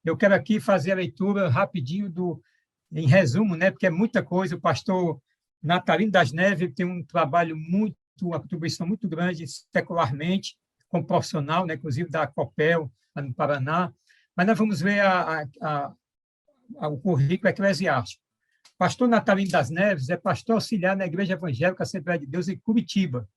Eu quero aqui fazer a leitura rapidinho em resumo, né? Porque é muita coisa. O pastor Natalino das Neves tem um trabalho uma contribuição muito grande secularmente, como profissional, né? Inclusive da COPEL, lá no Paraná. Mas nós vamos ver o currículo eclesiástico. Pastor Natalino das Neves é pastor auxiliar na Igreja Evangélica Assembleia de Deus em Curitiba,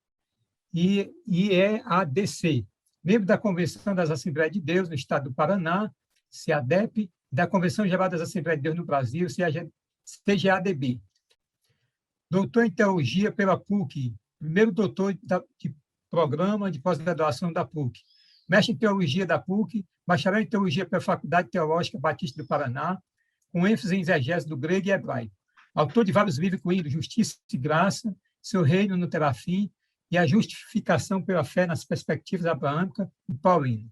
e é ADC, membro da Convenção das Assembleias de Deus no Estado do Paraná, CEADEP, da Convenção Geral das Assembleias de Deus no Brasil, CGADB. Doutor em Teologia pela PUC, primeiro doutor de programa de pós-graduação da PUC, mestre em Teologia da PUC, bacharel em Teologia pela Faculdade Teológica Batista do Paraná, com ênfase em exegese do grego e hebraico. Autor de vários livros, incluindo Justiça e Graça, Seu Reino não terá fim, e a Justificação pela Fé nas Perspectivas Abraâmicas e Paulino.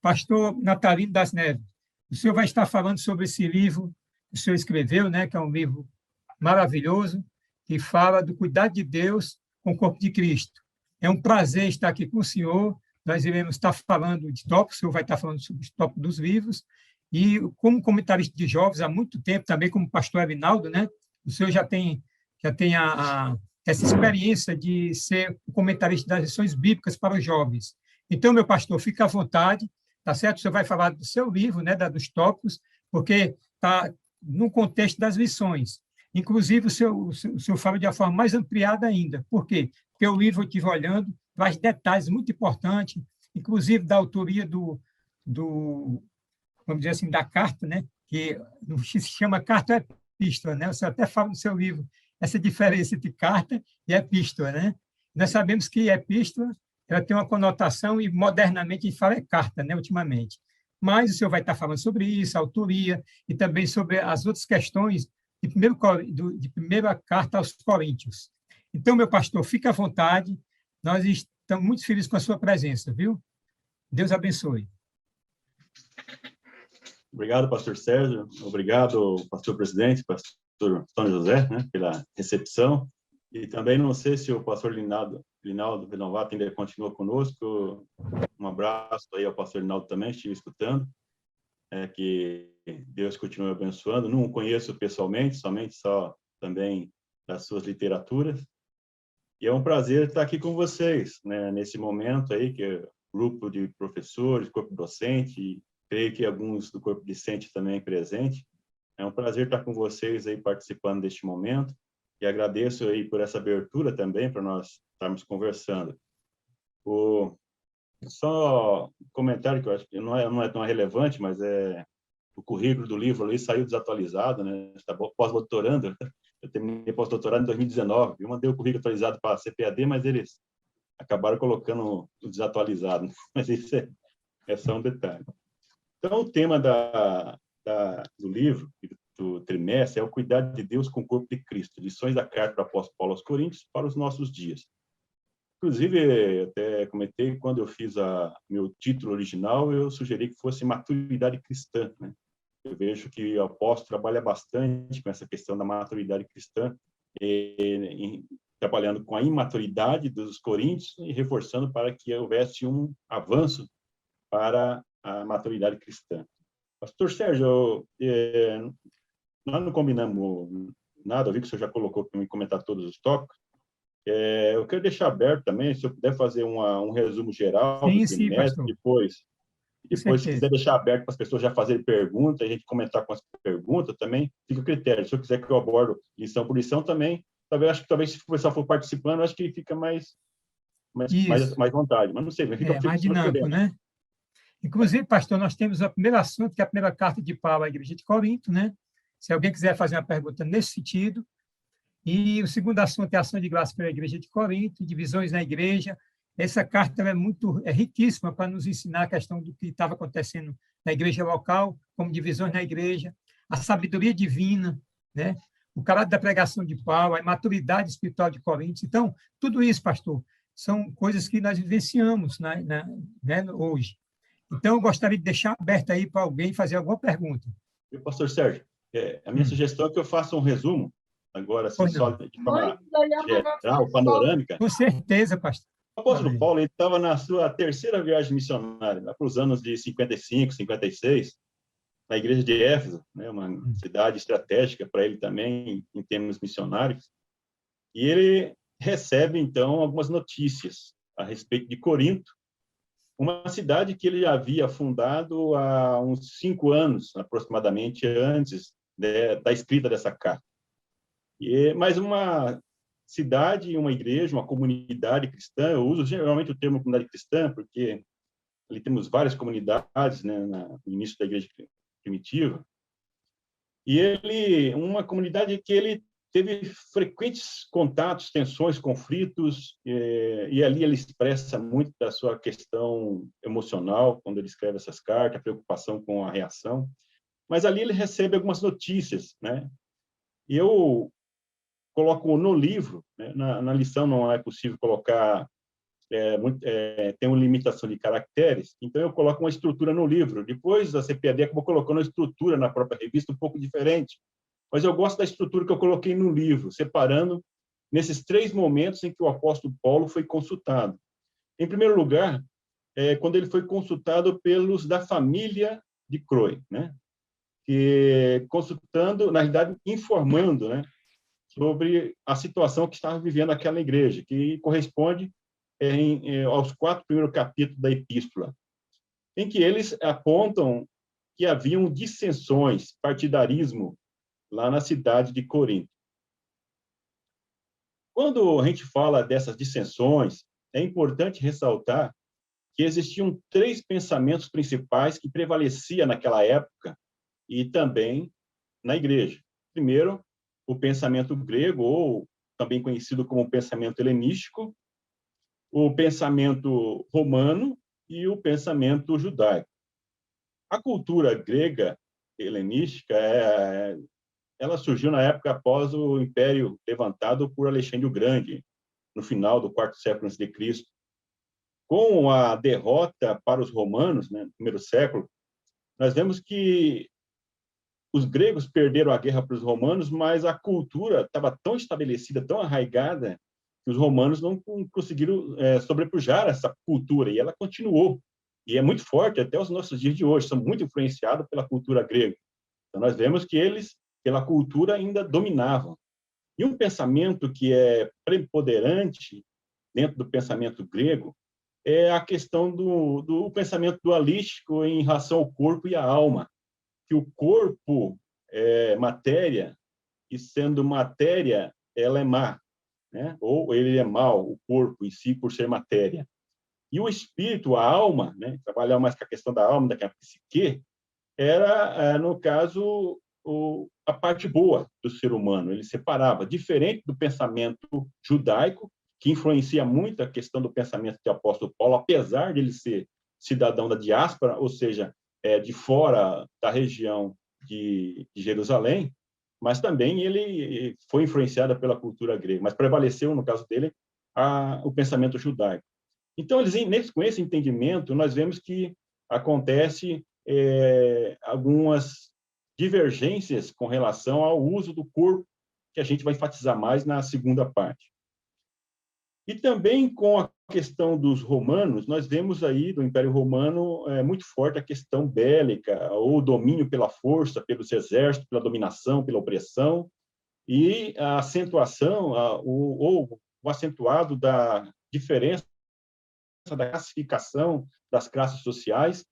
Pastor Natalino das Neves, o senhor vai estar falando sobre esse livro que o senhor escreveu, né, que é um livro maravilhoso, que fala do cuidado de Deus com o corpo de Cristo. É um prazer estar aqui com o senhor. Nós iremos estar falando de tópicos, o senhor vai estar falando sobre os tópicos dos livros, e como comentarista de jovens há muito tempo, também como pastor Arinaldo, né? O senhor já tem essa experiência de ser o comentarista das lições bíblicas para os jovens. Então, meu pastor, fica à vontade, tá certo? O senhor vai falar do seu livro, né, dos tópicos, porque está no contexto das lições. Inclusive, o senhor fala de uma forma mais ampliada ainda. Por quê? Porque o livro, eu estive olhando, traz detalhes muito importantes, inclusive da autoria vamos dizer assim, da carta, né? Que se chama carta ou epístola, né? Você até fala no seu livro essa diferença entre carta e epístola, né? Nós sabemos que epístola ela tem uma conotação e modernamente a gente fala é carta, né? Ultimamente. Mas o senhor vai estar falando sobre isso, a autoria e também sobre as outras questões de primeira carta aos Coríntios. Então, meu pastor, fique à vontade. Nós estamos muito felizes com a sua presença, viu? Deus abençoe. Obrigado, pastor Sérgio. Obrigado, pastor presidente, pastor Antônio José, né, pela recepção. E também não sei se o pastor Linaldo Renovato ainda continua conosco. Um abraço aí ao pastor Linaldo também, estive escutando. Que Deus continue abençoando. Não o conheço pessoalmente, só também das suas literaturas. E é um prazer estar aqui com vocês, né, nesse momento aí, que é grupo de professores, corpo docente, e creio que alguns do corpo discente também presente. É um prazer estar com vocês aí participando deste momento e agradeço aí por essa abertura também para nós estarmos conversando. Só um comentário que eu acho que não é tão relevante, mas o currículo do livro ali saiu desatualizado, né? Está pós-doutorando. Eu terminei pós-doutorado em 2019. Eu mandei o currículo atualizado para a CPAD, mas eles acabaram colocando o desatualizado. Mas isso é só um detalhe. Então, o tema do livro, do trimestre, é o cuidado de Deus com o corpo de Cristo, lições da carta do apóstolo Paulo aos Coríntios para os nossos dias. Inclusive, até comentei, quando eu fiz meu título original, eu sugeri que fosse maturidade cristã, né? Eu vejo que o apóstolo trabalha bastante com essa questão da maturidade cristã, trabalhando com a imaturidade dos coríntios e reforçando para que houvesse um avanço para a maturidade cristã. Pastor Sérgio, nós não combinamos nada, eu vi que o senhor já colocou para me comentar todos os tópicos. Eu quero deixar aberto também, se eu puder fazer um resumo geral do trimestre, depois se quiser deixar aberto para as pessoas já fazerem perguntas, a gente comentar com as perguntas também, fica a critério. Se eu quiser que eu abordo lição por lição também, talvez se o pessoal for participando, acho que fica mais vontade. Mas não sei, fica mais dinâmico, né? Inclusive, pastor, nós temos o primeiro assunto, que é a primeira carta de Paulo à Igreja de Corinto, né? Se alguém quiser fazer uma pergunta nesse sentido. E o segundo assunto é a ação de graça pela Igreja de Corinto, divisões na igreja. Essa carta é riquíssima para nos ensinar a questão do que estava acontecendo na igreja local, como divisões na igreja, a sabedoria divina, né? O caráter da pregação de Paulo, a maturidade espiritual de Coríntios. Então, tudo isso, pastor, são coisas que nós vivenciamos né, hoje. Então, eu gostaria de deixar aberto aí para alguém fazer alguma pergunta. Pastor Sérgio, a minha sugestão é que eu faça um resumo, agora, assim, só de forma geral, panorâmica. Com certeza, pastor. O apóstolo Paulo estava na sua terceira viagem missionária, lá para os anos de 55, 56, na igreja de Éfeso, né, uma cidade estratégica para ele também, em termos missionários, e ele recebe, então, algumas notícias a respeito de Corinto, uma cidade que ele havia fundado há uns 5 anos, aproximadamente, antes da escrita dessa carta. Mas uma cidade, uma igreja, uma comunidade cristã, eu uso geralmente o termo comunidade cristã, porque ali temos várias comunidades, né, no início da igreja primitiva, e uma comunidade que ele teve frequentes contatos, tensões, conflitos, e ali ele expressa muito da sua questão emocional, quando ele escreve essas cartas, a preocupação com a reação, mas ali ele recebe algumas notícias, né? E eu coloco no livro, né? Na lição não é possível colocar, tem uma limitação de caracteres, então eu coloco uma estrutura no livro. Depois a CPAD acabou colocando uma estrutura na própria revista um pouco diferente, mas eu gosto da estrutura que eu coloquei no livro, separando nesses 3 momentos em que o apóstolo Paulo foi consultado. Em primeiro lugar, quando ele foi consultado pelos da família de Chloe, né? Que consultando, na realidade, informando, né, sobre a situação que estava vivendo aquela igreja, que corresponde aos 4 primeiros capítulos da epístola, em que eles apontam que haviam dissensões, partidarismo, lá na cidade de Corinto. Quando a gente fala dessas dissensões, é importante ressaltar que existiam 3 pensamentos principais que prevaleciam naquela época e também na igreja. Primeiro, o pensamento grego, ou também conhecido como pensamento helenístico, o pensamento romano e o pensamento judaico. A cultura grega helenística ela surgiu na época após o Império levantado por Alexandre o Grande, no final do 4º século a.C. Com a derrota para os romanos, né, no primeiro século, nós vemos que os gregos perderam a guerra para os romanos, mas a cultura estava tão estabelecida, tão arraigada, que os romanos não conseguiram sobrepujar essa cultura, e ela continuou. E é muito forte até os nossos dias de hoje, são muito influenciados pela cultura grega. Então, nós vemos que eles, pela cultura, ainda dominavam. E um pensamento que é preponderante dentro do pensamento grego é a questão do pensamento dualístico em relação ao corpo e à alma, que o corpo é matéria, e sendo matéria, ela é má, né? Ou ele é mau, o corpo em si, por ser matéria. E o espírito, a alma, né? Trabalhar mais com a questão da alma, daquela psique, era, no caso, a parte boa do ser humano. Ele separava, diferente do pensamento judaico, que influencia muito a questão do pensamento do apóstolo Paulo, apesar de ele ser cidadão da diáspora, ou seja, de fora da região de Jerusalém, mas também ele foi influenciado pela cultura grega, mas prevaleceu, no caso dele, o pensamento judaico. Então, com esse entendimento, nós vemos que acontece algumas divergências com relação ao uso do corpo, que a gente vai enfatizar mais na segunda parte. E também com a questão dos romanos, nós vemos aí do Império Romano muito forte a questão bélica, ou o domínio pela força, pelos exércitos, pela dominação, pela opressão, e a acentuação, ou o acentuado da diferença da classificação das classes sociais,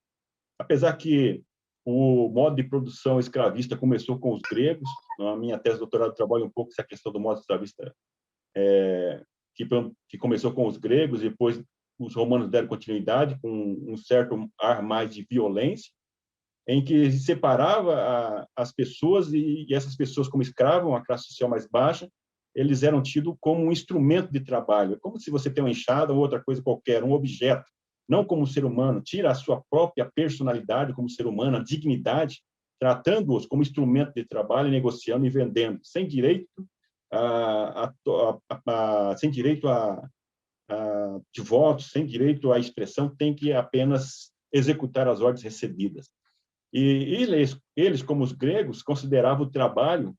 apesar que o modo de produção escravista começou com os gregos. Na minha tese de doutorado trabalho um pouco essa questão do modo escravista, que começou com os gregos, e depois os romanos deram continuidade com um certo ar mais de violência, em que separava as pessoas, e essas pessoas como escravos, a classe social mais baixa, eles eram tidos como um instrumento de trabalho, como se você tem uma enxada ou outra coisa qualquer, um objeto, não como ser humano, tira a sua própria personalidade como ser humano, a dignidade, tratando-os como instrumento de trabalho, negociando e vendendo, sem direito sem direito de votos, sem direito à expressão, tem que apenas executar as ordens recebidas. E eles, como os gregos, consideravam o trabalho.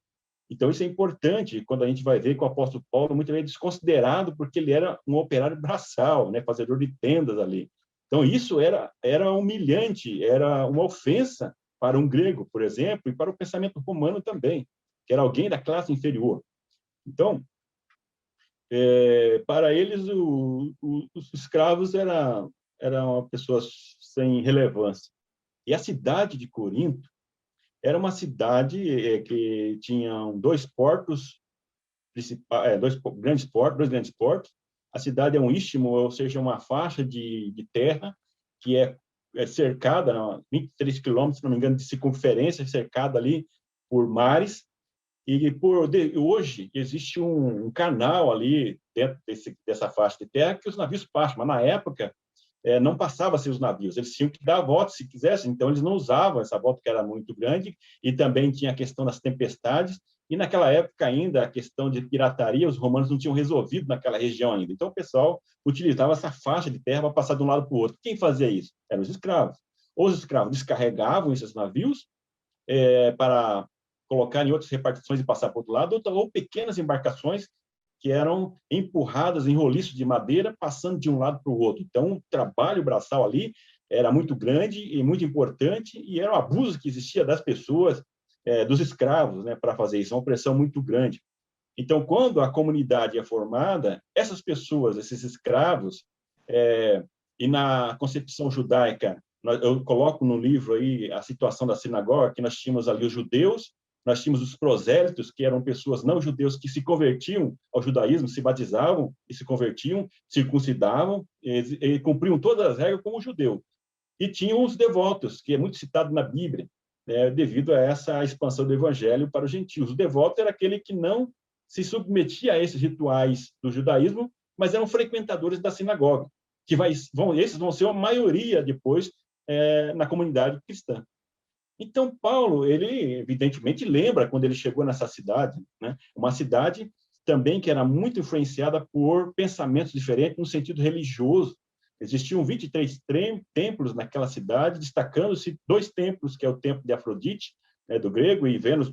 Então, isso é importante quando a gente vai ver que o apóstolo Paulo muitas vezes desconsiderado, porque ele era um operário braçal, né, fazedor de tendas ali. Então, isso era humilhante, era uma ofensa para um grego, por exemplo, e para o pensamento romano também, que era alguém da classe inferior. Então, para eles, os escravos eram pessoas sem relevância. E a cidade de Corinto era uma cidade que tinha dois portos principais, dois grandes portos. A cidade é um istmo, ou seja, uma faixa de terra que é cercada, 23 quilômetros, se não me engano, de circunferência, cercada ali por mares. E hoje existe um canal ali dentro dessa faixa de terra que os navios passam, mas na época não passava-se os navios, eles tinham que dar a volta se quisessem, então eles não usavam essa volta que era muito grande, e também tinha a questão das tempestades, e naquela época ainda a questão de pirataria, os romanos não tinham resolvido naquela região ainda, então o pessoal utilizava essa faixa de terra para passar de um lado para o outro. Quem fazia isso? Eram os escravos. Os escravos descarregavam esses navios para colocar em outras repartições e passar para o outro lado, ou pequenas embarcações que eram empurradas em roliços de madeira, passando de um lado para o outro. Então, o trabalho braçal ali era muito grande e muito importante, e era um abuso que existia das pessoas, dos escravos, né, para fazer isso, uma pressão muito grande. Então, quando a comunidade é formada, essas pessoas, esses escravos, e na concepção judaica, eu coloco no livro aí a situação da sinagoga, que nós tínhamos ali os judeus, nós tínhamos os prosélitos, que eram pessoas não judeus que se convertiam ao judaísmo, se batizavam e se convertiam, circuncidavam e cumpriam todas as regras como judeu. E tinham os devotos, que é muito citado na Bíblia, devido a essa expansão do evangelho para os gentios. O devoto era aquele que não se submetia a esses rituais do judaísmo, mas eram frequentadores da sinagoga, que esses vão ser a maioria depois na comunidade cristã. Então, Paulo, ele evidentemente lembra quando ele chegou nessa cidade, né? Uma cidade também que era muito influenciada por pensamentos diferentes no sentido religioso. Existiam 23 templos naquela cidade, destacando-se 2 templos, que é o templo de Afrodite, né, do grego, e Vênus,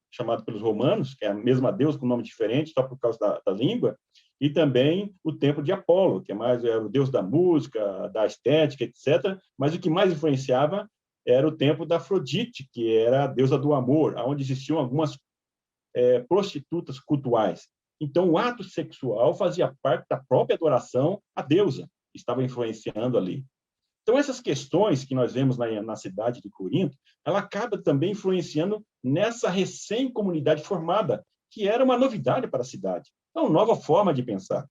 chamado pelos romanos, que é a mesma deusa com nome diferente, só por causa da língua, e também o templo de Apolo, que é o deus da música, da estética, etc. Mas o que mais influenciava era o templo da Afrodite, que era a deusa do amor, onde existiam algumas prostitutas cultuais. Então, o ato sexual fazia parte da própria adoração à deusa, que estava influenciando ali. Então, essas questões que nós vemos na cidade de Corinto, ela acaba também influenciando nessa recém-comunidade formada, que era uma novidade para a cidade, é uma nova forma de pensar.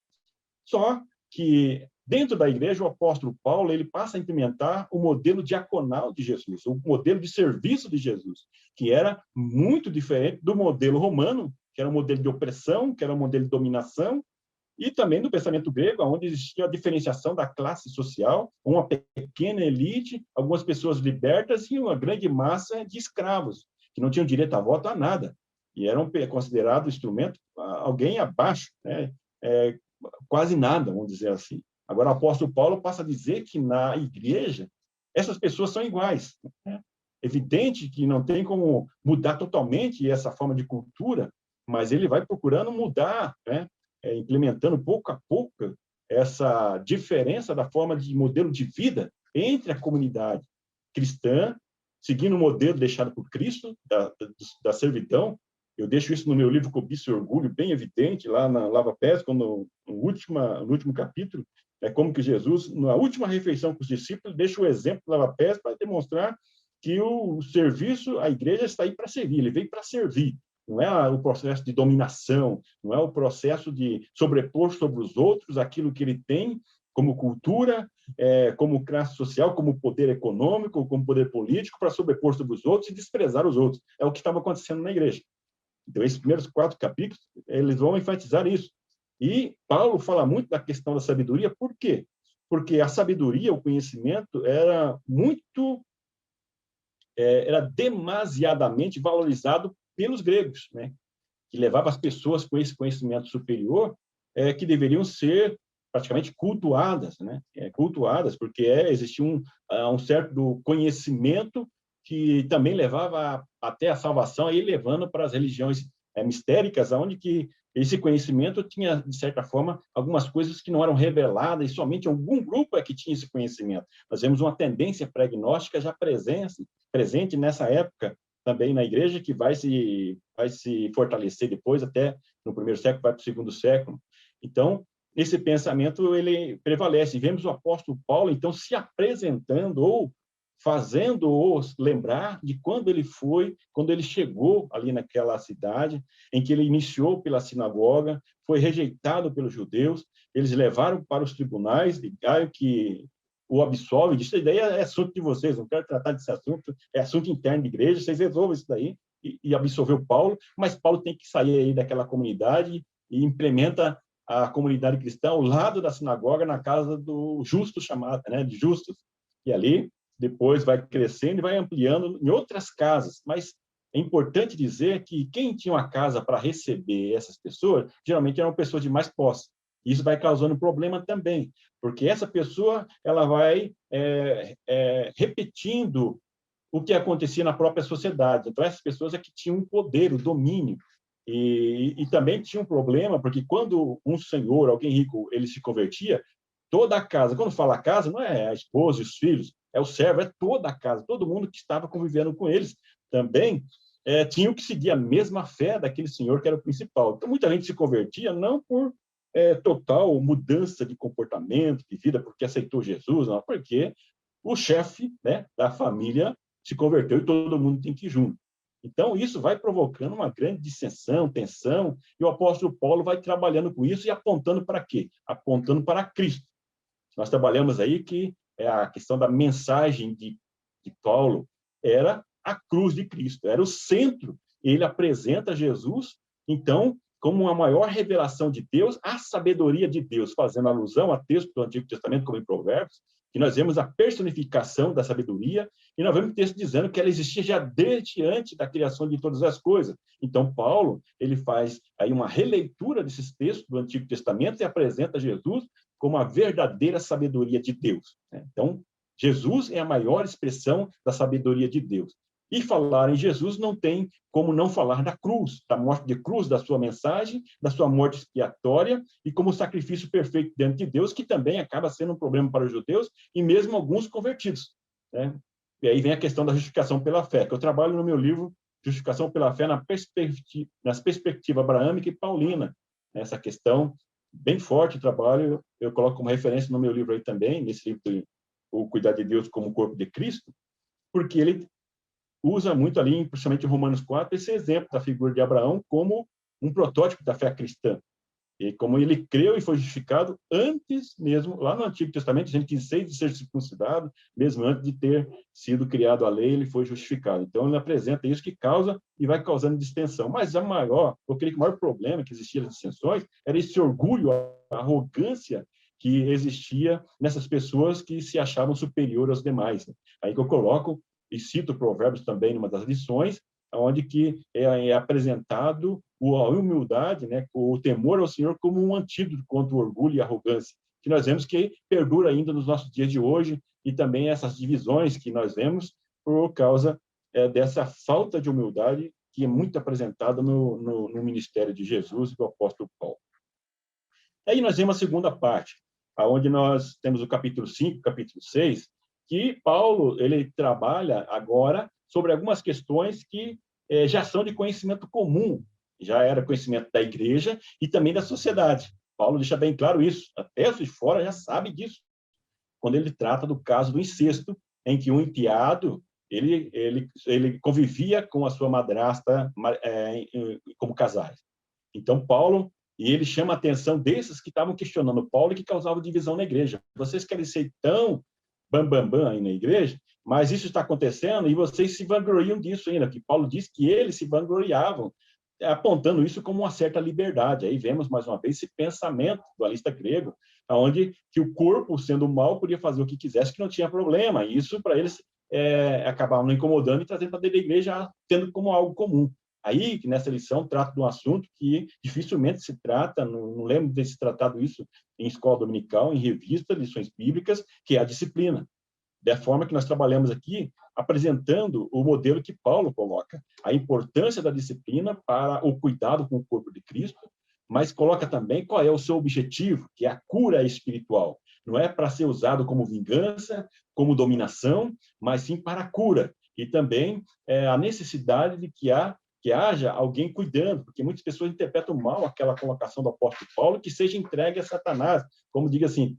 Só que, dentro da igreja, o apóstolo Paulo ele passa a implementar o modelo diaconal de Jesus, o modelo de serviço de Jesus, que era muito diferente do modelo romano, que era um modelo de opressão, que era um modelo de dominação, e também do pensamento grego, onde existia a diferenciação da classe social, uma pequena elite, algumas pessoas libertas e uma grande massa de escravos, que não tinham direito a voto a nada, e eram considerados instrumento alguém abaixo, né? Quase nada, vamos dizer assim. Agora, o apóstolo Paulo passa a dizer que na igreja essas pessoas são iguais. Né? Evidente que não tem como mudar totalmente essa forma de cultura, mas ele vai procurando mudar, né? Implementando pouco a pouco essa diferença da forma de modelo de vida entre a comunidade cristã, seguindo o modelo deixado por Cristo, da servidão. Eu deixo isso no meu livro Cobiça e Orgulho, bem evidente, lá na Lava Pesca, no último capítulo, como que Jesus, na última refeição com os discípulos, deixa o exemplo da Lava Pesca para demonstrar que o serviço, a igreja está aí para servir, ele veio para servir. Não é o processo de dominação, não é o processo de sobrepor sobre os outros aquilo que ele tem como cultura, como classe social, como poder econômico, como poder político, para sobrepor sobre os outros e desprezar os outros. É o que estava acontecendo na igreja. Então, esses primeiros 4 capítulos, eles vão enfatizar isso. E Paulo fala muito da questão da sabedoria, por quê? Porque a sabedoria, o conhecimento, era demasiadamente valorizado pelos gregos, né? Que levava as pessoas com esse conhecimento superior, que deveriam ser praticamente cultuadas, né? Cultuadas, porque existia um certo conhecimento que também levava até a salvação, aí levando para as religiões mistéricas, onde que esse conhecimento tinha, de certa forma, algumas coisas que não eram reveladas, e somente algum grupo é que tinha esse conhecimento. Nós vemos uma tendência pregnóstica já presente presente nessa época também na igreja, que vai se fortalecer depois, até no primeiro século, vai para o segundo século. Então, esse pensamento, ele prevalece. Vemos o apóstolo Paulo, então, se apresentando ou fazendo-os lembrar de quando ele chegou ali naquela cidade, em que ele iniciou pela sinagoga, foi rejeitado pelos judeus, eles levaram para os tribunais de Gaio, que o absolve, disse, a ideia é assunto de vocês, não quero tratar desse assunto, é assunto interno de igreja, vocês resolvam isso daí, e absolveu Paulo, mas Paulo tem que sair aí daquela comunidade e implementa a comunidade cristã ao lado da sinagoga, na casa do justo chamado, né, de justos, e ali depois vai crescendo e vai ampliando em outras casas, mas é importante dizer que quem tinha uma casa para receber essas pessoas, geralmente eram pessoas de mais posse. Isso vai causando problema também, porque essa pessoa ela vai repetindo o que acontecia na própria sociedade. Então, essas pessoas é que tinham o poder, o domínio. E também tinha um problema, porque quando um senhor, alguém rico, ele se convertia, toda a casa, quando fala casa, não é a esposa e os filhos, é o servo, é toda a casa, todo mundo que estava convivendo com eles também tinham que seguir a mesma fé daquele senhor que era o principal. Então, muita gente se convertia não por total mudança de comportamento, de vida, porque aceitou Jesus, não, porque o chefe, né, da família se converteu e todo mundo tem que ir junto. Então, isso vai provocando uma grande dissensão, tensão, e o apóstolo Paulo vai trabalhando com isso e apontando para quê? Apontando para Cristo. Nós trabalhamos aí que a questão da mensagem de Paulo era a cruz de Cristo, era o centro. Ele apresenta Jesus, então, como a maior revelação de Deus, a sabedoria de Deus, fazendo alusão a textos do Antigo Testamento, como em Provérbios, que nós vemos a personificação da sabedoria, e nós vemos o texto dizendo que ela existia já desde antes da criação de todas as coisas. Então, Paulo, ele faz aí uma releitura desses textos do Antigo Testamento e apresenta Jesus como a verdadeira sabedoria de Deus. Então, Jesus é a maior expressão da sabedoria de Deus. E falar em Jesus não tem como não falar da cruz, da morte de cruz, da sua mensagem, da sua morte expiatória e como sacrifício perfeito diante de Deus, que também acaba sendo um problema para os judeus e mesmo alguns convertidos. Né? E aí vem a questão da justificação pela fé, que eu trabalho no meu livro Justificação pela Fé nas perspectivas abraâmica e paulina. Essa questão bem forte, o trabalho, eu coloco como referência no meu livro aí também, nesse livro, O Cuidar de Deus como o Corpo de Cristo, porque ele usa muito ali, principalmente em Romanos 4, esse exemplo da figura de Abraão como um protótipo da fé cristã. E como ele creu e foi justificado antes mesmo, lá no Antigo Testamento, gente que sem de ser circuncidado, mesmo antes de ter sido criado a lei, ele foi justificado. Então, ele apresenta isso que causa e vai causando distensão. Mas eu creio que o maior problema que existia nas distensões era esse orgulho, a arrogância que existia nessas pessoas que se achavam superior aos demais. Aí que eu coloco e cito Provérbios também numa das lições, onde que é apresentado a humildade, né, o temor ao Senhor como um antídoto contra o orgulho e a arrogância, que nós vemos que perdura ainda nos nossos dias de hoje, e também essas divisões que nós vemos por causa dessa falta de humildade que é muito apresentada no ministério de Jesus e do apóstolo Paulo. Aí nós vemos a segunda parte, onde nós temos o capítulo 5, capítulo 6, que Paulo ele trabalha agora sobre algumas questões que já são de conhecimento comum, já era conhecimento da igreja e também da sociedade. Paulo deixa bem claro isso, até os de fora já sabe disso, quando ele trata do caso do incesto, em que um enteado ele convivia com a sua madrasta como casais. Então, Paulo, e ele chama a atenção desses que estavam questionando Paulo e que causavam divisão na igreja. Vocês querem ser tão bambambam aí na igreja, mas isso está acontecendo e vocês se vangloriam disso ainda, que Paulo diz que eles se vangloriavam, apontando isso como uma certa liberdade. Aí vemos, mais uma vez, esse pensamento dualista grego, onde que o corpo, sendo mal, podia fazer o que quisesse, que não tinha problema. E isso, para eles, acabava não incomodando e trazendo para dentro da igreja, tendo como algo comum. Aí, que nessa lição, trata de um assunto que dificilmente se trata, não lembro de se tratado isso em escola dominical, em revista, lições bíblicas, que é a disciplina. Da forma que nós trabalhamos aqui, apresentando o modelo que Paulo coloca, a importância da disciplina para o cuidado com o corpo de Cristo, mas coloca também qual é o seu objetivo, que é a cura espiritual. Não é para ser usado como vingança, como dominação, mas sim para a cura. E também a necessidade de que haja alguém cuidando, porque muitas pessoas interpretam mal aquela colocação do apóstolo Paulo, que seja entregue a Satanás, como diga assim,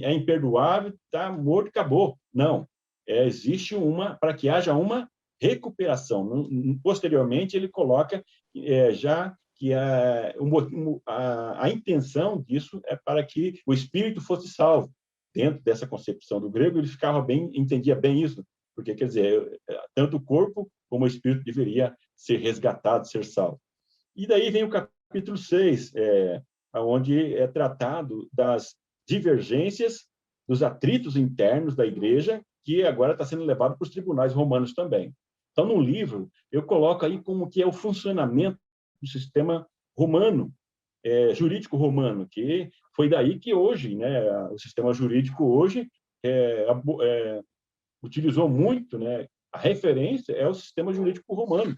é imperdoável, está morto, acabou. Não, existe para que haja uma recuperação. Posteriormente, ele coloca já que a intenção disso é para que o espírito fosse salvo. Dentro dessa concepção do grego, ele entendia bem isso, porque, quer dizer, tanto o corpo como o espírito deveria ser resgatado, ser salvo. E daí vem o capítulo 6, onde é tratado das divergências, dos atritos internos da igreja, que agora está sendo levado para os tribunais romanos também. Então, no livro, eu coloco aí como que é o funcionamento do sistema romano, jurídico romano, que foi daí que hoje, né, o sistema jurídico hoje utilizou muito, né, a referência é o sistema jurídico romano,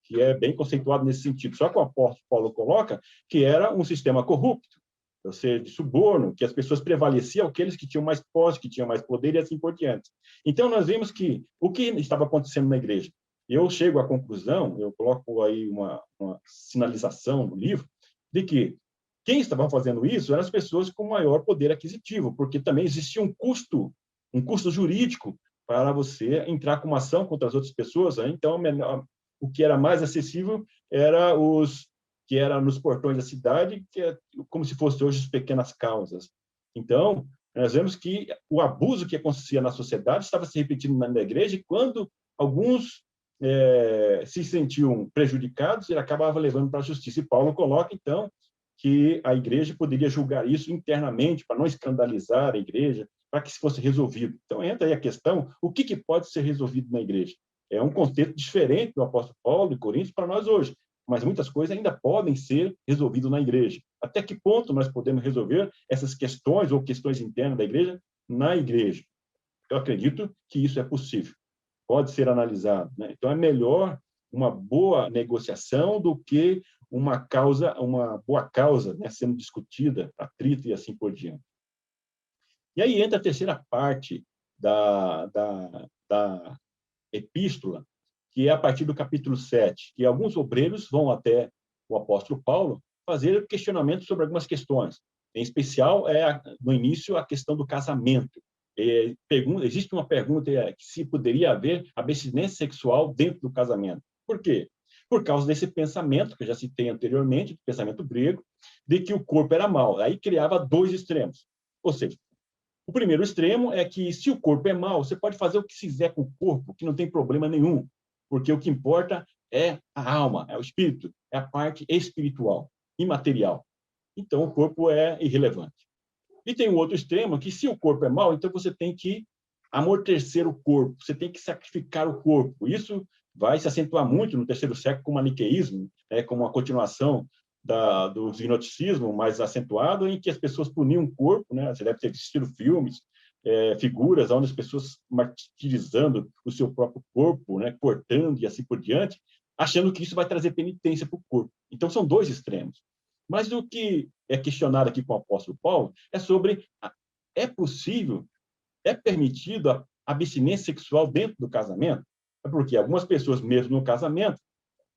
que é bem conceituado nesse sentido. Só que o apóstolo Paulo coloca que era um sistema corrupto, ou seja, de suborno, que as pessoas prevaleciam aqueles que tinham mais posse, que tinham mais poder e assim por diante. Então, nós vimos que o que estava acontecendo na igreja? Eu chego à conclusão, eu coloco aí uma sinalização no livro, de que quem estava fazendo isso eram as pessoas com maior poder aquisitivo, porque também existia um custo jurídico para você entrar com uma ação contra as outras pessoas. Né? Então, o que era mais acessível era que era nos portões da cidade, que é como se fosse hoje as pequenas causas. Então, nós vemos que o abuso que acontecia na sociedade estava se repetindo na igreja, e quando alguns se sentiam prejudicados, ele acabava levando para a justiça. E Paulo coloca, então, que a igreja poderia julgar isso internamente, para não escandalizar a igreja, para que isso fosse resolvido. Então, entra aí a questão, o que pode ser resolvido na igreja? É um contexto diferente do apóstolo Paulo e Coríntios para nós hoje, mas muitas coisas ainda podem ser resolvidas na igreja. Até que ponto nós podemos resolver essas questões ou questões internas da igreja na igreja? Eu acredito que isso é possível, pode ser analisado. Né? Então, é melhor uma boa negociação do que uma boa causa, né, sendo discutida, atrito e assim por diante. E aí entra a terceira parte da epístola, que é a partir do capítulo 7, que alguns obreiros vão até o apóstolo Paulo fazer questionamentos sobre algumas questões. Em especial, no início, a questão do casamento. Existe uma pergunta que se poderia haver abstinência sexual dentro do casamento. Por quê? Por causa desse pensamento, que eu já citei anteriormente, do pensamento grego, de que o corpo era mau. Aí criava dois extremos. Ou seja, o primeiro extremo é que, se o corpo é mau, você pode fazer o que quiser com o corpo, que não tem problema nenhum, porque o que importa é a alma, é o espírito, é a parte espiritual, imaterial. Então, o corpo é irrelevante. E tem um outro extremo, que se o corpo é mau, então você tem que amortecer o corpo, você tem que sacrificar o corpo. Isso vai se acentuar muito no terceiro século com o maniqueísmo, como uma continuação do gnosticismo mais acentuado, em que as pessoas puniam o corpo, né? Você deve ter assistido filmes, figuras onde as pessoas martirizando o seu próprio corpo, né? Cortando e assim por diante, achando que isso vai trazer penitência para o corpo. Então, são dois extremos. Mas o que é questionado aqui com o apóstolo Paulo é sobre é possível, é permitido a abstinência sexual dentro do casamento? É porque algumas pessoas, mesmo no casamento,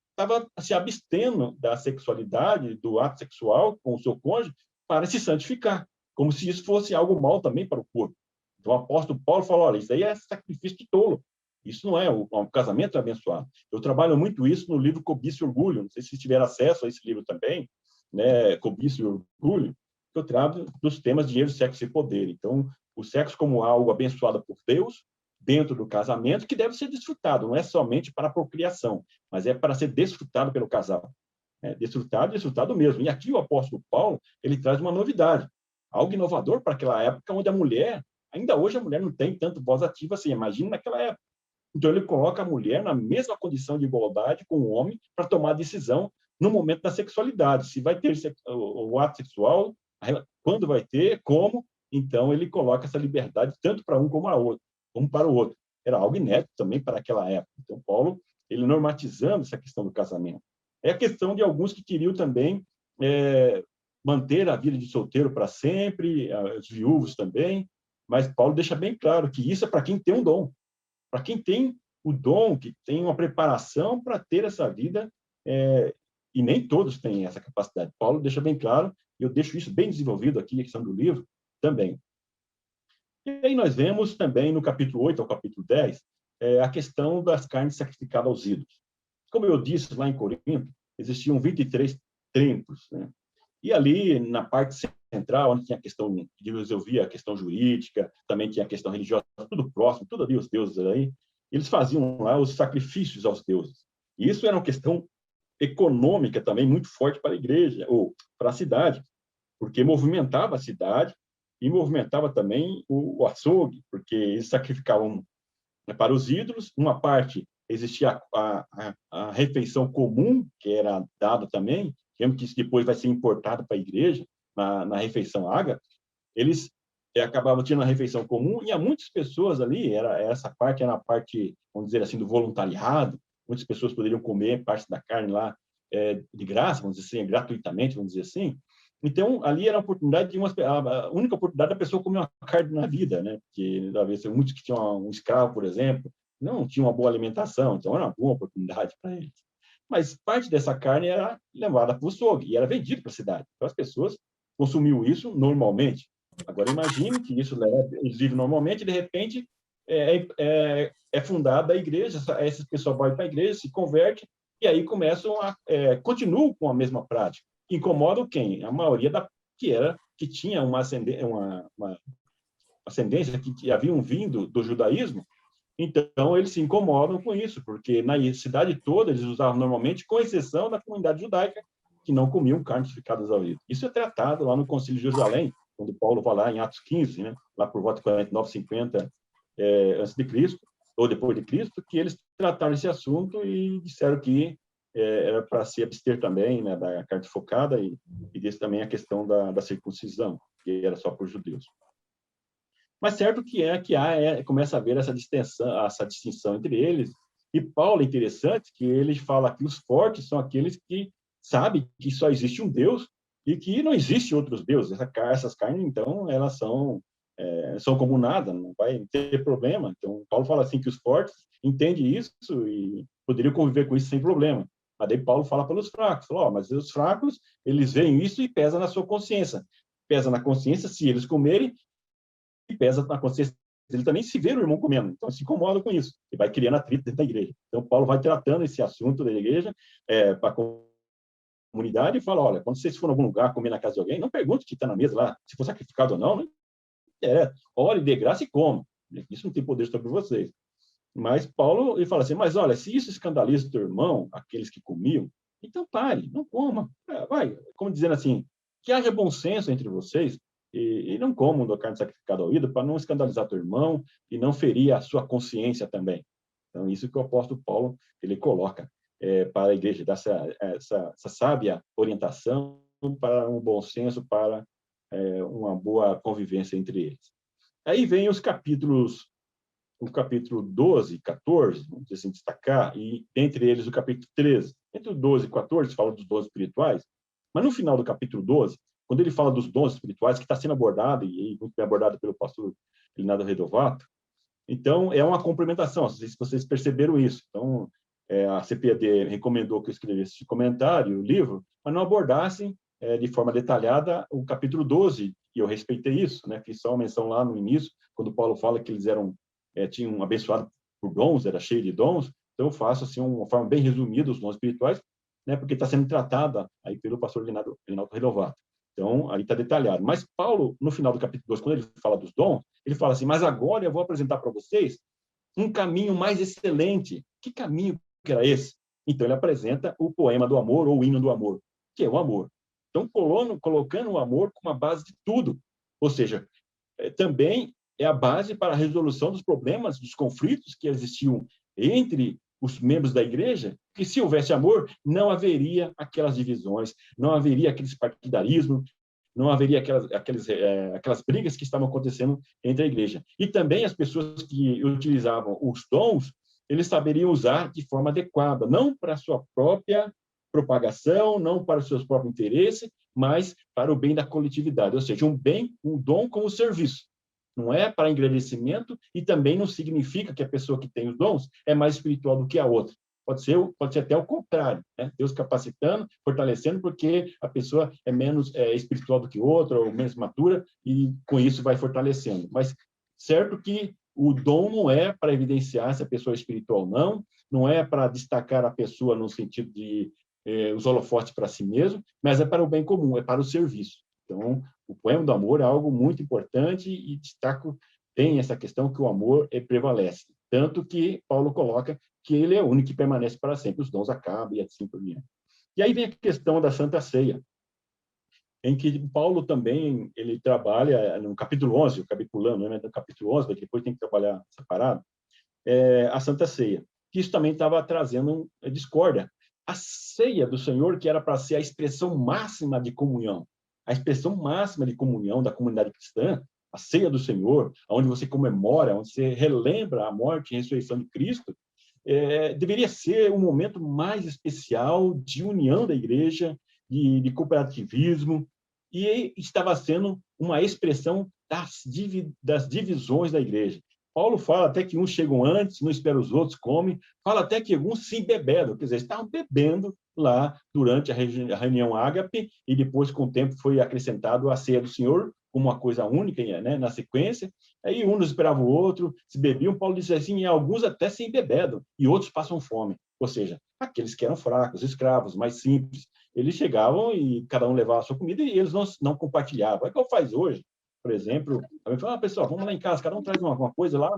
estavam se abstendo da sexualidade, do ato sexual com o seu cônjuge, para se santificar, como se isso fosse algo mal também para o corpo. Então, o apóstolo Paulo falou, olha, isso aí é sacrifício de tolo. Isso não é, o casamento é abençoado. Eu trabalho muito isso no livro Cobiça e Orgulho, não sei se tiveram acesso a esse livro também, né, Cobiça e Orgulho, que eu trato dos temas dinheiro, sexo e poder. Então, o sexo como algo abençoado por Deus, dentro do casamento, que deve ser desfrutado, não é somente para a procriação, mas é para ser desfrutado pelo casal. Desfrutado mesmo. E aqui o apóstolo Paulo, ele traz uma novidade, algo inovador para aquela época, onde a mulher, ainda hoje a mulher não tem tanto voz ativa assim, imagina naquela época. Então, ele coloca a mulher na mesma condição de igualdade com o homem para tomar a decisão no momento da sexualidade. Se vai ter o ato sexual, quando vai ter, como. Então, ele coloca essa liberdade tanto para um como para o outro. Era algo inédito também para aquela época. Então, Paulo, ele normatizando essa questão do casamento. É a questão de alguns que queriam também manter a vida de solteiro para sempre, os viúvos também, mas Paulo deixa bem claro que isso é para quem tem um dom, para quem tem o dom, que tem uma preparação para ter essa vida, e nem todos têm essa capacidade. Paulo deixa bem claro, e eu deixo isso bem desenvolvido aqui, a questão do livro, também. E aí nós vemos também, no capítulo 8 ao capítulo 10, a questão das carnes sacrificadas aos ídolos. Como eu disse lá em Corinto, existiam 23 templos, né? E ali, na parte central, onde tinha a questão de resolver a questão jurídica, também tinha a questão religiosa, tudo próximo, tudo ali, os deuses aí, eles faziam lá os sacrifícios aos deuses. E isso era uma questão econômica também muito forte para a igreja, ou para a cidade, porque movimentava a cidade e movimentava também o açougue, porque eles sacrificavam para os ídolos, uma parte existia a refeição comum, que era dada também, que isso depois vai ser importado para a igreja, na refeição ágape, eles acabavam tendo a refeição comum, e há muitas pessoas ali, essa parte era a parte, vamos dizer assim, do voluntariado, muitas pessoas poderiam comer parte da carne lá de graça, vamos dizer assim, gratuitamente, vamos dizer assim. Então, ali era a oportunidade a única oportunidade da pessoa comer uma carne na vida, né? Porque, talvez, muitos que tinham um escravo, por exemplo, não tinham uma boa alimentação, então era uma boa oportunidade para eles. Mas parte dessa carne era levada para o açougue e era vendida para a cidade. Então, as pessoas consumiam isso normalmente. Agora, imagine que isso eles vivem normalmente e, de repente, é fundada a igreja, essas pessoas vão para a igreja, se convertem, e aí continuam com a mesma prática. Incomodam quem? A maioria que tinha uma ascendência que haviam vindo do judaísmo, então eles se incomodam com isso, porque na cidade toda eles usavam normalmente, com exceção da comunidade judaica, que não comiam carnes sacrificadas ao ídolo. Isso é tratado lá no Concílio de Jerusalém, quando Paulo vai lá em Atos 15, né, lá por volta de 49, 50 antes de Cristo, ou depois de Cristo, que eles trataram esse assunto e disseram que era para se abster também, né, da carne focada e desse também a questão da circuncisão, que era só por judeus. Mas certo que começa a haver essa distinção entre eles, e Paulo é interessante que ele fala que os fortes são aqueles que sabem que só existe um Deus e que não existe outros deuses. Essas carnes, então, elas são como nada, não vai ter problema. Então, Paulo fala assim que os fortes entendem isso e poderiam conviver com isso sem problema. Mas daí Paulo fala para os fracos, mas os fracos, eles veem isso e pesa na sua consciência. Pesa na consciência se eles comerem, e pesa na consciência dele também se ver o irmão comendo. Então, se incomoda com isso. E vai criando atrito dentro da igreja. Então, Paulo vai tratando esse assunto da igreja para a comunidade e fala, olha, quando vocês forem a algum lugar comer na casa de alguém, não pergunte o que está na mesa lá, se for sacrificado ou não, né? Ore, dê graça e coma. Isso não tem poder sobre vocês. Mas Paulo, ele fala assim, mas olha, se isso escandaliza o teu irmão, aqueles que comiam, então pare, não coma. Vai, como dizendo assim, que haja bom senso entre vocês e não comam da carne sacrificada ao ídolo para não escandalizar teu irmão e não ferir a sua consciência também. Então, isso que o apóstolo Paulo, ele coloca para a igreja, dar essa sábia orientação para um bom senso, para uma boa convivência entre eles. Aí vem os capítulos, o capítulo 12 e 14, vamos dizer assim, destacar, e entre eles o capítulo 13. Entre o 12 e 14, fala dos dons espirituais, mas no final do capítulo 12, quando ele fala dos dons espirituais, que está sendo abordado, e muito bem abordado pelo pastor Elinaldo Redovato, então é uma complementação, não sei se vocês perceberam isso. Então, a CPAD recomendou que eu escrevesse esse comentário, o livro, mas não abordassem de forma detalhada o capítulo 12, e eu respeitei isso, né? Fiz só uma menção lá no início, quando Paulo fala que eles tinham abençoado por dons, era cheio de dons, então eu faço assim uma forma bem resumida os dons espirituais, né? Porque está sendo tratada aí pelo pastor Elinaldo Redovato. Então, aí está detalhado. Mas Paulo, no final do capítulo 2, quando ele fala dos dons, ele fala assim, mas agora eu vou apresentar para vocês um caminho mais excelente. Que caminho que era esse? Então, ele apresenta o poema do amor, ou o hino do amor, que é o amor. Então, colocando o amor como a base de tudo. Ou seja, também é a base para a resolução dos problemas, dos conflitos que existiam entre os membros da igreja, que se houvesse amor, não haveria aquelas divisões, não haveria aqueles partidarismo, não haveria aquelas brigas que estavam acontecendo entre a igreja. E também as pessoas que utilizavam os dons, eles saberiam usar de forma adequada, não para a sua própria propagação, não para os seus próprios interesses, mas para o bem da coletividade, ou seja, um dom como serviço. Não é para engrandecimento e também não significa que a pessoa que tem os dons é mais espiritual do que a outra. Pode ser até o contrário, né? Deus capacitando, fortalecendo, porque a pessoa é menos espiritual do que outra, ou menos madura, e com isso vai fortalecendo. Mas certo que o dom não é para evidenciar se a pessoa é espiritual ou não, não é para destacar a pessoa no sentido de os holofotes para si mesmo, mas é para o bem comum, é para o serviço. Então, o poema do amor é algo muito importante e destaco, tem essa questão que o amor prevalece. Tanto que Paulo coloca que ele é o único que permanece para sempre, os dons acabam e assim por diante. E aí vem a questão da Santa Ceia, em que Paulo também ele trabalha no capítulo 11, o capitulando, né, no capítulo 11, depois tem que trabalhar separado, a Santa Ceia, que isso também estava trazendo discórdia. A ceia do Senhor, que era para ser a expressão máxima de comunhão, a expressão máxima de comunhão da comunidade cristã, a ceia do Senhor, onde você comemora, onde você relembra a morte e a ressurreição de Cristo, deveria ser um momento mais especial de união da igreja, de cooperativismo, e estava sendo uma expressão das divisões da igreja. Paulo fala até que uns chegam antes, não esperam os outros, comem, fala até que alguns se embebedam, quer dizer, estavam bebendo lá durante a reunião ágape, e depois, com o tempo, foi acrescentado a ceia do Senhor, como uma coisa única, né, na sequência, aí um não esperava o outro, se bebiam, Paulo disse assim, e alguns até se embebedam, e outros passam fome, ou seja, aqueles que eram fracos, escravos, mais simples, eles chegavam e cada um levava a sua comida e eles não compartilhavam. É o que eu faz hoje, por exemplo, eu falo, pessoal, vamos lá em casa, cada um traz uma coisa lá,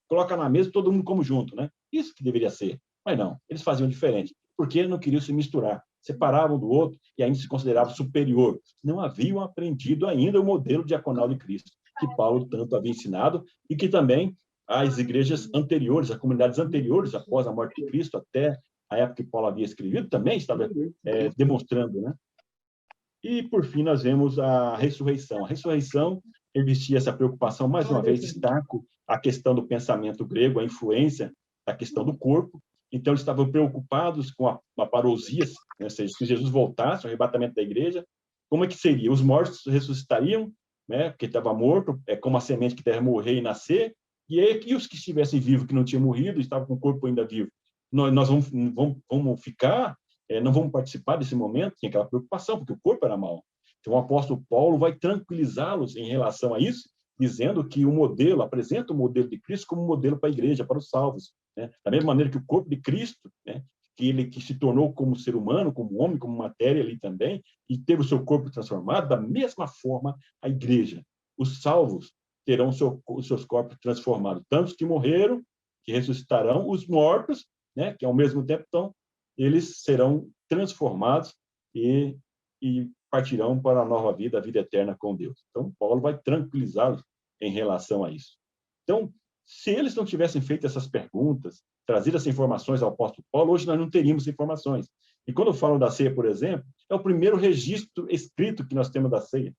coloca na mesa, todo mundo come junto, né? Isso que deveria ser. Mas não, eles faziam diferente, porque não queriam se misturar, separavam do outro e ainda se consideravam superior. Não haviam aprendido ainda o modelo diaconal de Cristo, que Paulo tanto havia ensinado e que também as igrejas anteriores, as comunidades anteriores, após a morte de Cristo, até a época que Paulo havia escrevido, também estava demonstrando, né? E, por fim, nós vemos a ressurreição. A ressurreição existia essa preocupação, mais uma vez, destaco a questão do pensamento grego, a influência da questão do corpo. Então, eles estavam preocupados com a parousia, né? Ou seja, se Jesus voltasse, o arrebatamento da igreja, como é que seria? Os mortos ressuscitariam, né? Porque estava morto, é como a semente que deve morrer e nascer, e os que estivessem vivos, que não tinham morrido, estavam com o corpo ainda vivo, nós vamos ficar, não vamos participar desse momento, tinha aquela preocupação, porque o corpo era mau. Então, o apóstolo Paulo vai tranquilizá-los em relação a isso, dizendo que apresenta o modelo de Cristo como modelo para a igreja, para os salvos, né? Da mesma maneira que o corpo de Cristo, né? que se tornou como ser humano, como homem, como matéria ali também, e teve o seu corpo transformado, da mesma forma a igreja. Os salvos terão os seus corpos transformados, tantos que morreram, que ressuscitarão, os mortos, né, que ao mesmo tempo, então, eles serão transformados e partirão para a nova vida, a vida eterna com Deus. Então, Paulo vai tranquilizá-los em relação a isso. Então, se eles não tivessem feito essas perguntas, trazido essas informações ao apóstolo Paulo, hoje nós não teríamos informações. E quando eu falo da ceia, por exemplo, é o primeiro registro escrito que nós temos da ceia.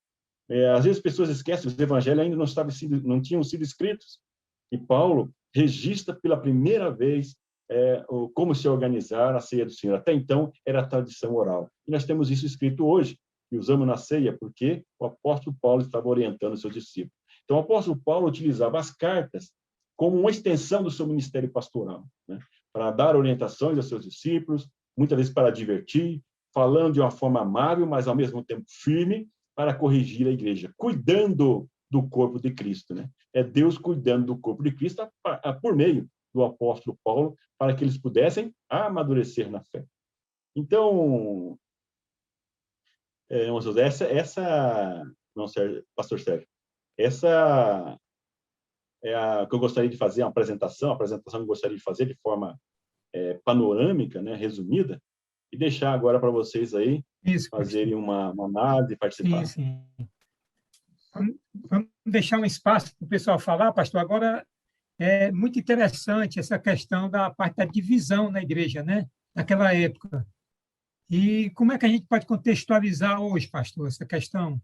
Às vezes as pessoas esquecem, os evangelhos ainda não tinham sido escritos. E Paulo registra pela primeira vez como se organizar a ceia do Senhor. Até então, era a tradição oral. E nós temos isso escrito hoje, e usamos na ceia, porque o apóstolo Paulo estava orientando os seus discípulos. Então, o apóstolo Paulo utilizava as cartas como uma extensão do seu ministério pastoral, né? Para dar orientações aos seus discípulos, muitas vezes para divertir, falando de uma forma amável, mas ao mesmo tempo firme, para corrigir a igreja, cuidando do corpo de Cristo, né? É Deus cuidando do corpo de Cristo por meio do apóstolo Paulo, para que eles pudessem amadurecer na fé. Então, pastor Sérgio, essa é a que eu gostaria de fazer, uma apresentação que eu gostaria de fazer de forma panorâmica, né, resumida, e deixar agora para vocês aí fazerem uma análise e participar. Sim, sim. Vamos deixar um espaço para o pessoal falar, pastor. Agora, é muito interessante essa questão da parte da divisão na igreja, né? Naquela época. E como é que a gente pode contextualizar hoje, pastor, essa questão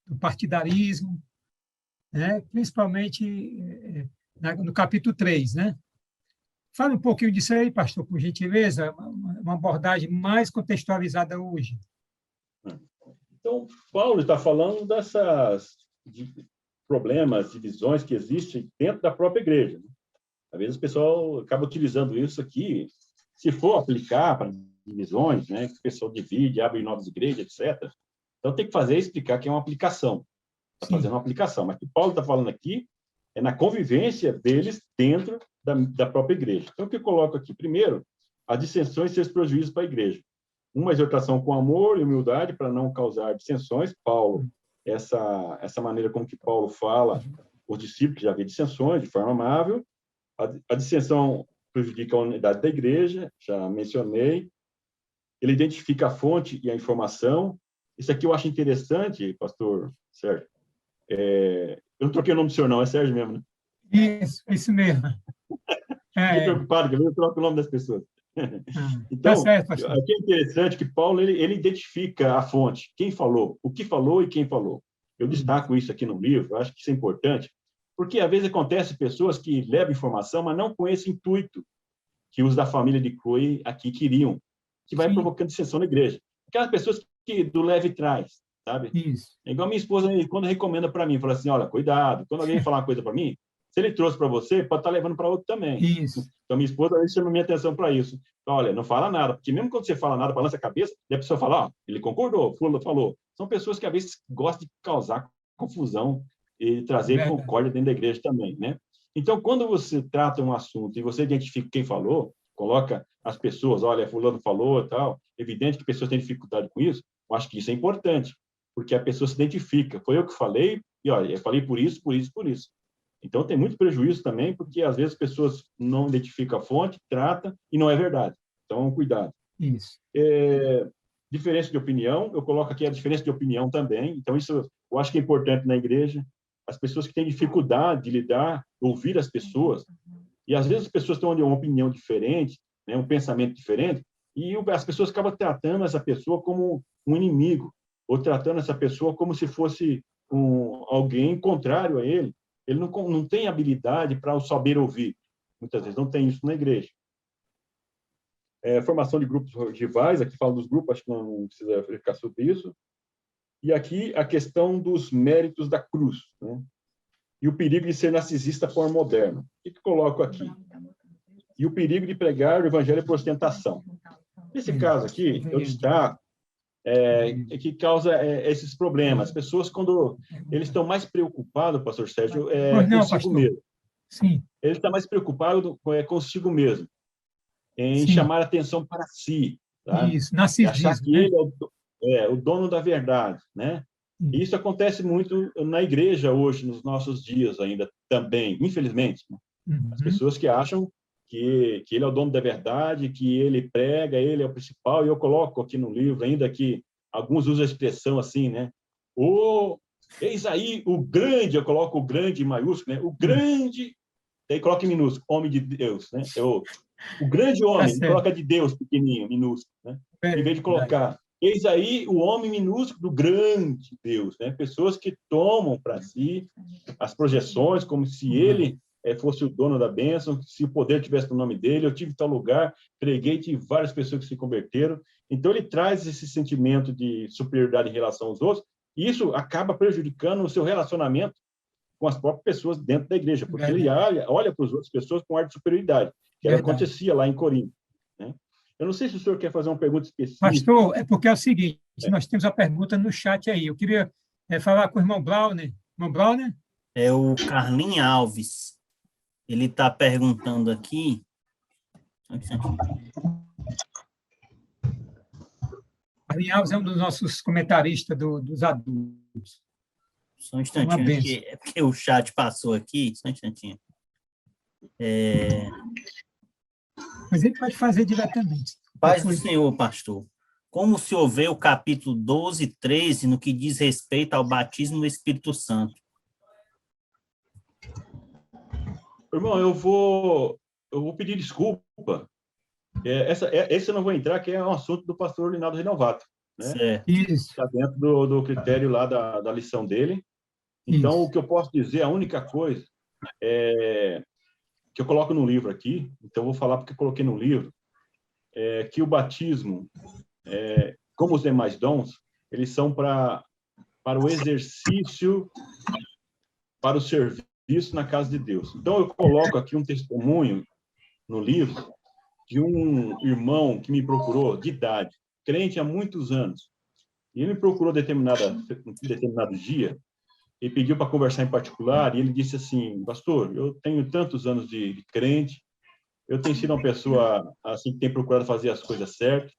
do partidarismo, né? Principalmente no capítulo 3, né? Fala um pouquinho disso aí, pastor, por gentileza, uma abordagem mais contextualizada hoje. Então, Paulo está falando problemas, divisões que existem dentro da própria igreja. Às vezes o pessoal acaba utilizando isso aqui, se for aplicar para divisões, né, que o pessoal divide, abre novas igrejas, etc. Então tem que fazer explicar que é uma aplicação. Está fazendo uma aplicação. Mas o que Paulo está falando aqui é na convivência deles dentro da própria igreja. Então, o que eu coloco aqui? Primeiro, as dissensões e seus prejuízos para a igreja. Uma exortação com amor e humildade para não causar dissensões. Paulo, essa maneira como que Paulo fala, os discípulos já havia dissensões de forma amável. A dissensão prejudica a unidade da igreja, já mencionei. Ele identifica a fonte e a informação. Isso aqui eu acho interessante, pastor Sérgio. Eu não troquei o nome do senhor, não, é Sérgio mesmo, né? Isso mesmo. Fiquei preocupado, que eu troco o nome das pessoas. Então, tá certo, pastor. Aqui é interessante que Paulo ele identifica a fonte, quem falou, o que falou e quem falou. Eu destaco isso aqui no livro, eu acho que isso é importante, porque às vezes acontece pessoas que levam informação, mas não com esse intuito que os da família de Chloe aqui queriam, que vai provocando dissensão na igreja. Aquelas pessoas que do leve traz, sabe? Isso. É igual minha esposa, quando recomenda para mim, fala assim, olha, cuidado, quando alguém falar uma coisa para mim, se ele trouxe para você, pode estar levando para outro também. Isso. Então, minha esposa chama minha atenção para isso. Então, olha, não fala nada, porque mesmo quando você fala nada, balança a cabeça, e a pessoa fala, ele concordou, falou. São pessoas que, às vezes, gostam de causar confusão e trazer concórdia dentro da igreja também, né? Então, quando você trata um assunto e você identifica quem falou, coloca as pessoas, olha, fulano falou e tal, evidente que pessoas têm dificuldade com isso, eu acho que isso é importante, porque a pessoa se identifica. Foi eu que falei, e olha, eu falei por isso, por isso, por isso. Então, tem muito prejuízo também, porque às vezes as pessoas não identificam a fonte, tratam, e não é verdade. Então, cuidado. Isso. Diferença de opinião, eu coloco aqui a diferença de opinião também. Então, isso eu acho que é importante na igreja. As pessoas que têm dificuldade de lidar, ouvir as pessoas, e às vezes as pessoas têm uma opinião diferente, né, um pensamento diferente, e as pessoas acabam tratando essa pessoa como um inimigo, ou tratando essa pessoa como se fosse alguém contrário a ele. Ele não tem habilidade para saber ouvir. Muitas vezes não tem isso na igreja. Formação de grupos rivais, aqui fala dos grupos, acho que não precisa ficar sobre isso. E aqui a questão dos méritos da cruz, né? E o perigo de ser narcisista pós-moderno. O que coloco aqui? E o perigo de pregar o evangelho por ostentação. Nesse caso aqui, eu destaco que causa esses problemas. As pessoas, quando eles estão mais preocupados, pastor Sérgio, consigo mesmo. Sim. Ele está mais preocupado consigo mesmo, em Sim. chamar a atenção para si. Tá? Isso, narcisismo. Achar que ele é o dono da verdade, né? E isso acontece muito na igreja hoje, nos nossos dias ainda também, infelizmente. Né? As pessoas que acham que ele é o dono da verdade, que ele prega, ele é o principal, e eu coloco aqui no livro, ainda que alguns usam a expressão assim, né? Eis aí o grande, eu coloco o grande em maiúsculo, né? O grande, daí coloca em minúsculo, homem de Deus, né? O grande homem, coloca de Deus pequenininho, minúsculo, né? Em vez de colocar, eis aí o homem minúsculo do grande Deus, né? Pessoas que tomam para si as projeções como se ele fosse o dono da bênção, se o poder tivesse no nome dele, eu tive tal lugar, preguei, tive várias pessoas que se converteram. Então, ele traz esse sentimento de superioridade em relação aos outros, e isso acaba prejudicando o seu relacionamento com as próprias pessoas dentro da igreja, porque ele olha para as outras pessoas com ar de superioridade, que acontecia lá em Corinto. Né? Eu não sei se o senhor quer fazer uma pergunta específica. Pastor, é porque é o seguinte, nós temos a pergunta no chat aí. Eu queria falar com o irmão Brauner. Irmão Brauner? É o Carlinhos Alves. Ele está perguntando aqui. Carlinhos Alves é um dos nossos comentaristas dos adultos. Só um instantinho, porque o chat passou aqui. Só um instantinho. Mas ele pode fazer diretamente. Paz do Senhor, pastor. Como o senhor vê o capítulo 12 e 13 no que diz respeito ao batismo no Espírito Santo? Irmão, eu vou pedir desculpa. Esse eu não vou entrar, que é um assunto do pastor Linaldo Renovato. Né? Isso. Está dentro do critério lá da lição dele. Então, o que eu posso dizer, a única coisa que eu coloco no livro aqui, então eu vou falar porque eu coloquei no livro, que o batismo, como os demais dons, eles são para o exercício para o serviço na casa de Deus. Então, eu coloco aqui um testemunho no livro de um irmão que me procurou, de idade, crente há muitos anos. E ele me procurou um determinado dia e pediu para conversar em particular, e ele disse assim: pastor, eu tenho tantos anos de crente, eu tenho sido uma pessoa assim que tem procurado fazer as coisas certas,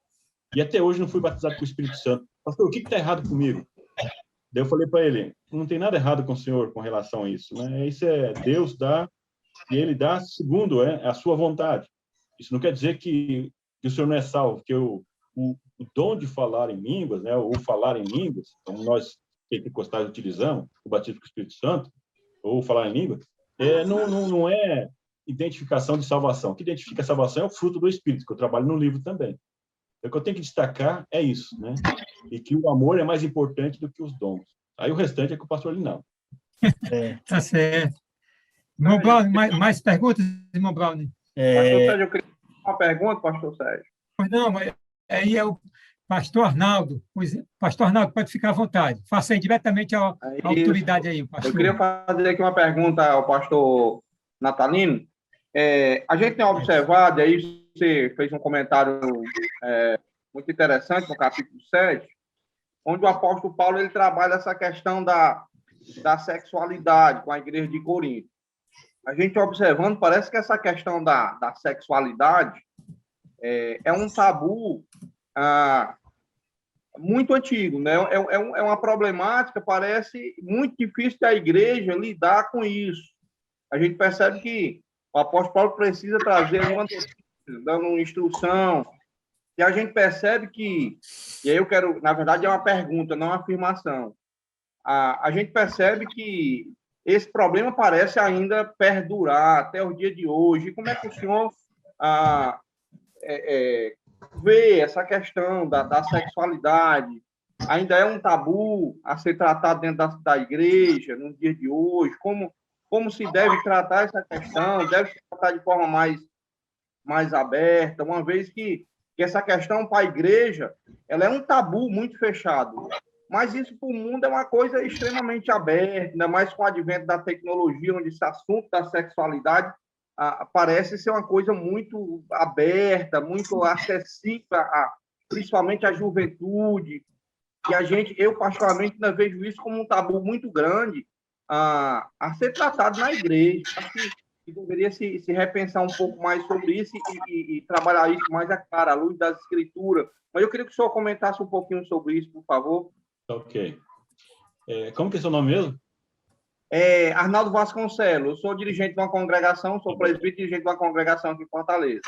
e até hoje não fui batizado com o Espírito Santo. Pastor, o que está errado comigo? Daí eu falei para ele: não tem nada errado com o senhor com relação a isso, né? Isso é Deus dá, e ele dá segundo a sua vontade. Isso não quer dizer que o senhor não é salvo, que o dom de falar em línguas, né, ou falar em línguas, como nós pentecostais utilizamos, o batismo com o Espírito Santo, ou falar em línguas, não é identificação de salvação. O que identifica a salvação é o fruto do Espírito, que eu trabalho no livro também. O que eu tenho que destacar é isso, né? E que o amor é mais importante do que os dons. Aí o restante é com o pastor Linaldo. Tá certo. Irmão Brownie, mais perguntas, irmão Brownie? Pastor Sérgio, eu queria fazer uma pergunta, pastor Sérgio. Pois não, mas aí é o pastor Arnaldo. Pastor Arnaldo, pode ficar à vontade. Faça aí diretamente a autoridade aí, pastor. Eu queria fazer aqui uma pergunta ao pastor Natalino. A gente tem observado, aí você fez um comentário muito interessante no capítulo 7, onde o apóstolo Paulo ele trabalha essa questão da sexualidade com a igreja de Corinto. A gente observando, parece que essa questão da sexualidade é um tabu muito antigo, né? É uma problemática, parece muito difícil da igreja lidar com isso. A gente percebe que o apóstolo Paulo precisa trazer uma notícia, dando instrução, e a gente percebe que, e aí eu quero, na verdade é uma pergunta, não uma afirmação, a gente percebe que esse problema parece ainda perdurar até o dia de hoje. Como é que o senhor vê essa questão da sexualidade? Ainda é um tabu a ser tratado dentro da igreja, no dia de hoje? Como se deve tratar essa questão? Deve se tratar de forma mais aberta, uma vez que essa questão para a igreja ela é um tabu muito fechado. Mas isso para o mundo é uma coisa extremamente aberta, ainda mais com o advento da tecnologia, onde esse assunto da sexualidade parece ser uma coisa muito aberta, muito acessível, principalmente à juventude. E eu particularmente ainda vejo isso como um tabu muito grande a ser tratado na igreja. Acho que deveria se repensar um pouco mais sobre isso e trabalhar isso mais à luz das escrituras. Mas eu queria que o senhor comentasse um pouquinho sobre isso, por favor. Ok. Como que é seu nome mesmo? Arnaldo Vasconcelos. Eu sou dirigente de uma congregação, sou presbítero dirigente de uma congregação aqui em Fortaleza.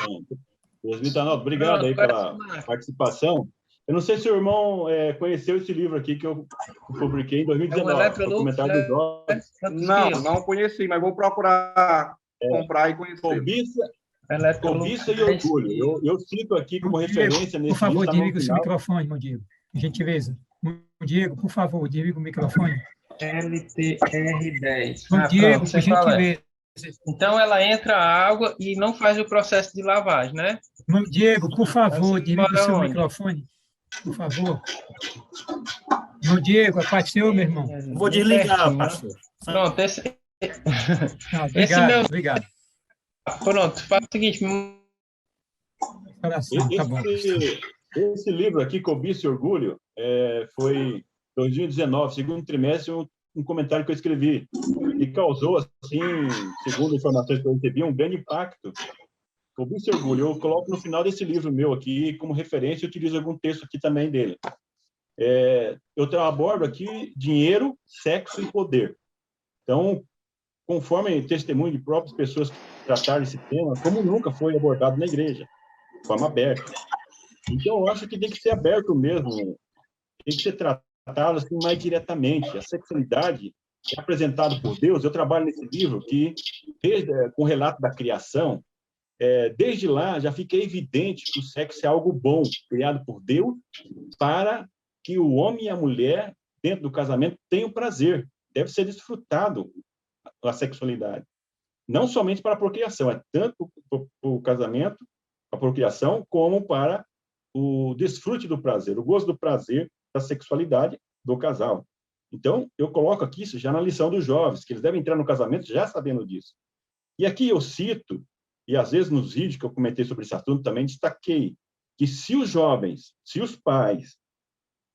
Presbítero Arnaldo, obrigado aí pela participação. Eu não sei se o irmão conheceu esse livro aqui que eu publiquei em 2019, o Comentário dos Jovens. Não conheci, mas vou procurar comprar e conhecer. Cobiça e orgulho. Eu cito aqui como referência nesse livro. Por favor, desliga o seu microfone, irmão Diego. Gentileza. Diego, por favor, desliga o microfone. LTR10. Diego, por gentileza. Então, ela entra a água e não faz o processo de lavagem, né? Diego, por favor, desliga o seu microfone. Por favor. Diego, a paz seu, meu irmão. Vou desligar, pastor. Pronto, obrigado. Pronto, faz o seguinte. Tá bom. Esse livro aqui, Cobiça e Orgulho, foi 2019, segundo trimestre, um comentário que eu escrevi e causou, assim, segundo informações que eu recebi, um grande impacto. Cobiça e Orgulho, eu coloco no final desse livro meu aqui como referência e utilizo algum texto aqui também dele. Eu abordo aqui dinheiro, sexo e poder. Então, conforme testemunho de próprias pessoas que trataram esse tema, como nunca foi abordado na igreja, de forma aberta. Então, eu acho que tem que ser aberto mesmo, tem que ser tratado assim, mais diretamente. A sexualidade é apresentada por Deus. Eu trabalho nesse livro que, com o relato da criação, desde lá já fica evidente que o sexo é algo bom, criado por Deus, para que o homem e a mulher, dentro do casamento, tenham prazer. Deve ser desfrutado a sexualidade. Não somente para a procriação, é tanto para o casamento, a procriação, como para o desfrute do prazer, o gozo do prazer da sexualidade do casal. Então, eu coloco aqui isso já na lição dos jovens, que eles devem entrar no casamento já sabendo disso. E aqui eu cito, e às vezes nos vídeos que eu comentei sobre esse assunto também destaquei, que se os jovens, se os pais,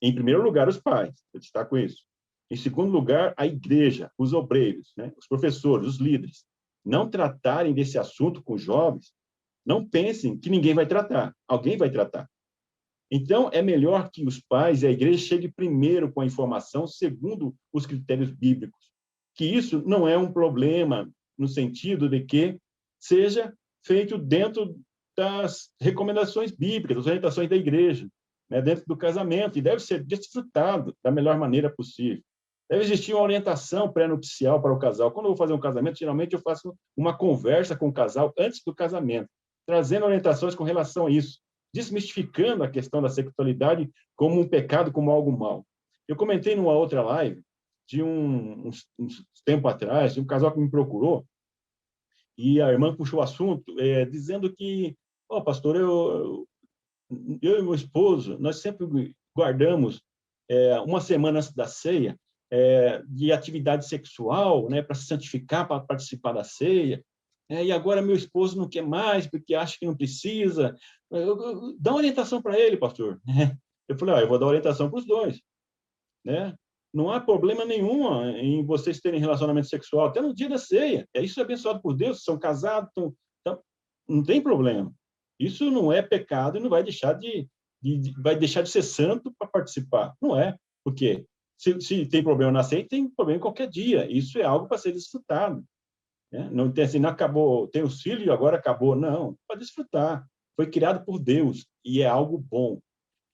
em primeiro lugar os pais, eu destaco isso, em segundo lugar a igreja, os obreiros, né, os professores, os líderes, não tratarem desse assunto com os jovens, não pensem que ninguém vai tratar, alguém vai tratar. Então, é melhor que os pais e a igreja cheguem primeiro com a informação segundo os critérios bíblicos, que isso não é um problema no sentido de que seja feito dentro das recomendações bíblicas, das orientações da igreja, né, dentro do casamento, e deve ser desfrutado da melhor maneira possível. Deve existir uma orientação pré-nupcial para o casal. Quando eu vou fazer um casamento, geralmente eu faço uma conversa com o casal antes do casamento, trazendo orientações com relação a isso, desmistificando a questão da sexualidade como um pecado, como algo mal. Eu comentei numa outra live, de uns tempo atrás, de um casal que me e a irmã puxou o assunto, dizendo que, pastor, eu e meu esposo, nós sempre guardamos uma semana antes da ceia de atividade sexual, né, para se santificar, para participar da ceia, e agora meu esposo não quer mais, porque acha que não precisa. Dá uma orientação para ele, pastor. Eu falei, eu vou dar orientação para os dois, né? Não há problema nenhum em vocês terem relacionamento sexual, até no dia da ceia. Isso é abençoado por Deus, são casados, então, não tem problema. Isso não é pecado e não vai deixar de ser santo para participar. Não é. Por quê? Se tem problema na ceia, tem problema em qualquer dia. Isso é algo para ser desfrutado. Não tem assim, não acabou, tem os filhos e agora acabou. Não, para desfrutar. Foi criado por Deus e é algo bom.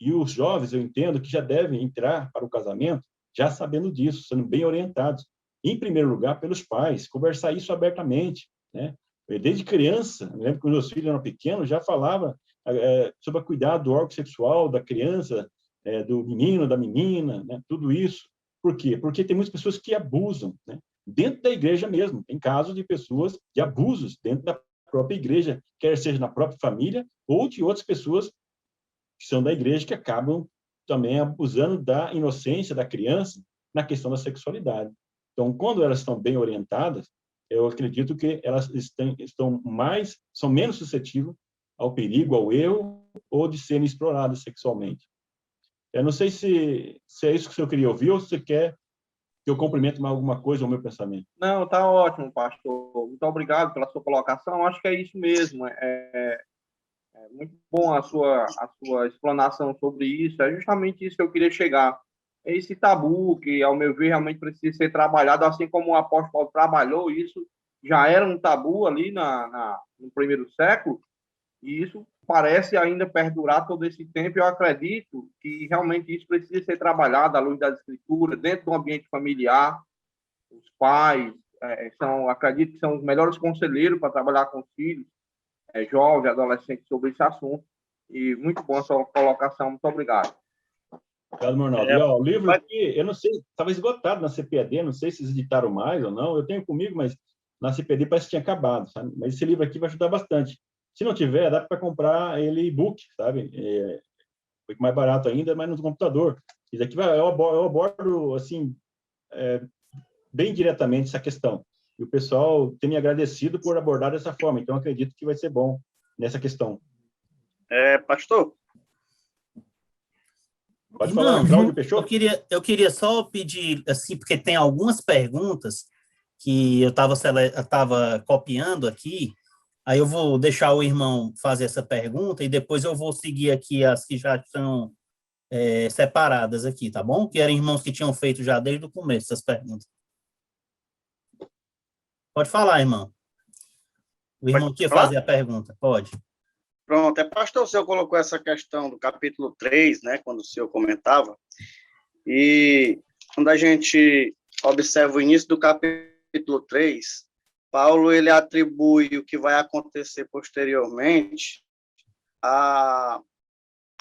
E os jovens, eu entendo que já devem entrar para o casamento já sabendo disso, sendo bem orientados. Em primeiro lugar, pelos pais, conversar isso abertamente, né? Desde criança, eu lembro que os meus filhos eram pequenos, já falava sobre o cuidado do órgão sexual da criança, do menino, da menina, né? Tudo isso. Por quê? Porque tem muitas pessoas que abusam, né? Dentro da igreja mesmo. Tem casos de pessoas de abusos dentro da própria igreja, quer seja na própria família ou de outras pessoas que são da igreja que acabam também abusando da inocência da criança na questão da sexualidade. Então, quando elas estão bem orientadas, eu acredito que elas são menos suscetíveis ao perigo, ao erro, ou de serem exploradas sexualmente. Eu não sei se é isso que o senhor queria ouvir, ou se você quer que eu complemente mais alguma coisa ao meu pensamento. Não, está ótimo, pastor. Muito obrigado pela sua colocação. Acho que é isso mesmo. É muito bom a sua explanação sobre isso. É justamente isso que eu queria chegar. É esse tabu que, ao meu ver, realmente precisa ser trabalhado, assim como o apóstolo Paulo trabalhou. Isso já era um tabu ali no primeiro século, e isso parece ainda perdurar todo esse tempo. Eu acredito que realmente isso precisa ser trabalhado à luz das Escrituras, dentro do ambiente familiar. Os pais acredito que são os melhores conselheiros para trabalhar com os filhos, jovens, adolescentes, sobre esse assunto. E muito bom a sua colocação. Muito obrigado. Obrigado, Arnaldo. E, o livro aqui, eu não sei, estava esgotado na CPAD, não sei se eles editaram mais ou não. Eu tenho comigo, mas na CPAD parece que tinha acabado, sabe? Mas esse livro aqui vai ajudar bastante. Se não tiver, dá para comprar ele e-book, sabe? Foi mais barato ainda, mas no computador. Isso aqui eu abordo, assim, bem diretamente essa questão. E o pessoal tem me agradecido por abordar dessa forma. Então, acredito que vai ser bom nessa questão. Pastor? Pode falar, Cláudio Peixoto? Eu queria só pedir, assim, porque tem algumas perguntas que eu estava copiando aqui, aí eu vou deixar o irmão fazer essa pergunta e depois eu vou seguir aqui as que já estão separadas aqui, tá bom? Que eram irmãos que tinham feito já desde o começo essas perguntas. Pode falar, irmão. O irmão que ia fazer a pergunta. Pode. Pronto. Pastor, o senhor colocou essa questão do capítulo 3, né, quando o senhor comentava, e quando a gente observa o início do capítulo 3, Paulo ele atribui o que vai acontecer posteriormente a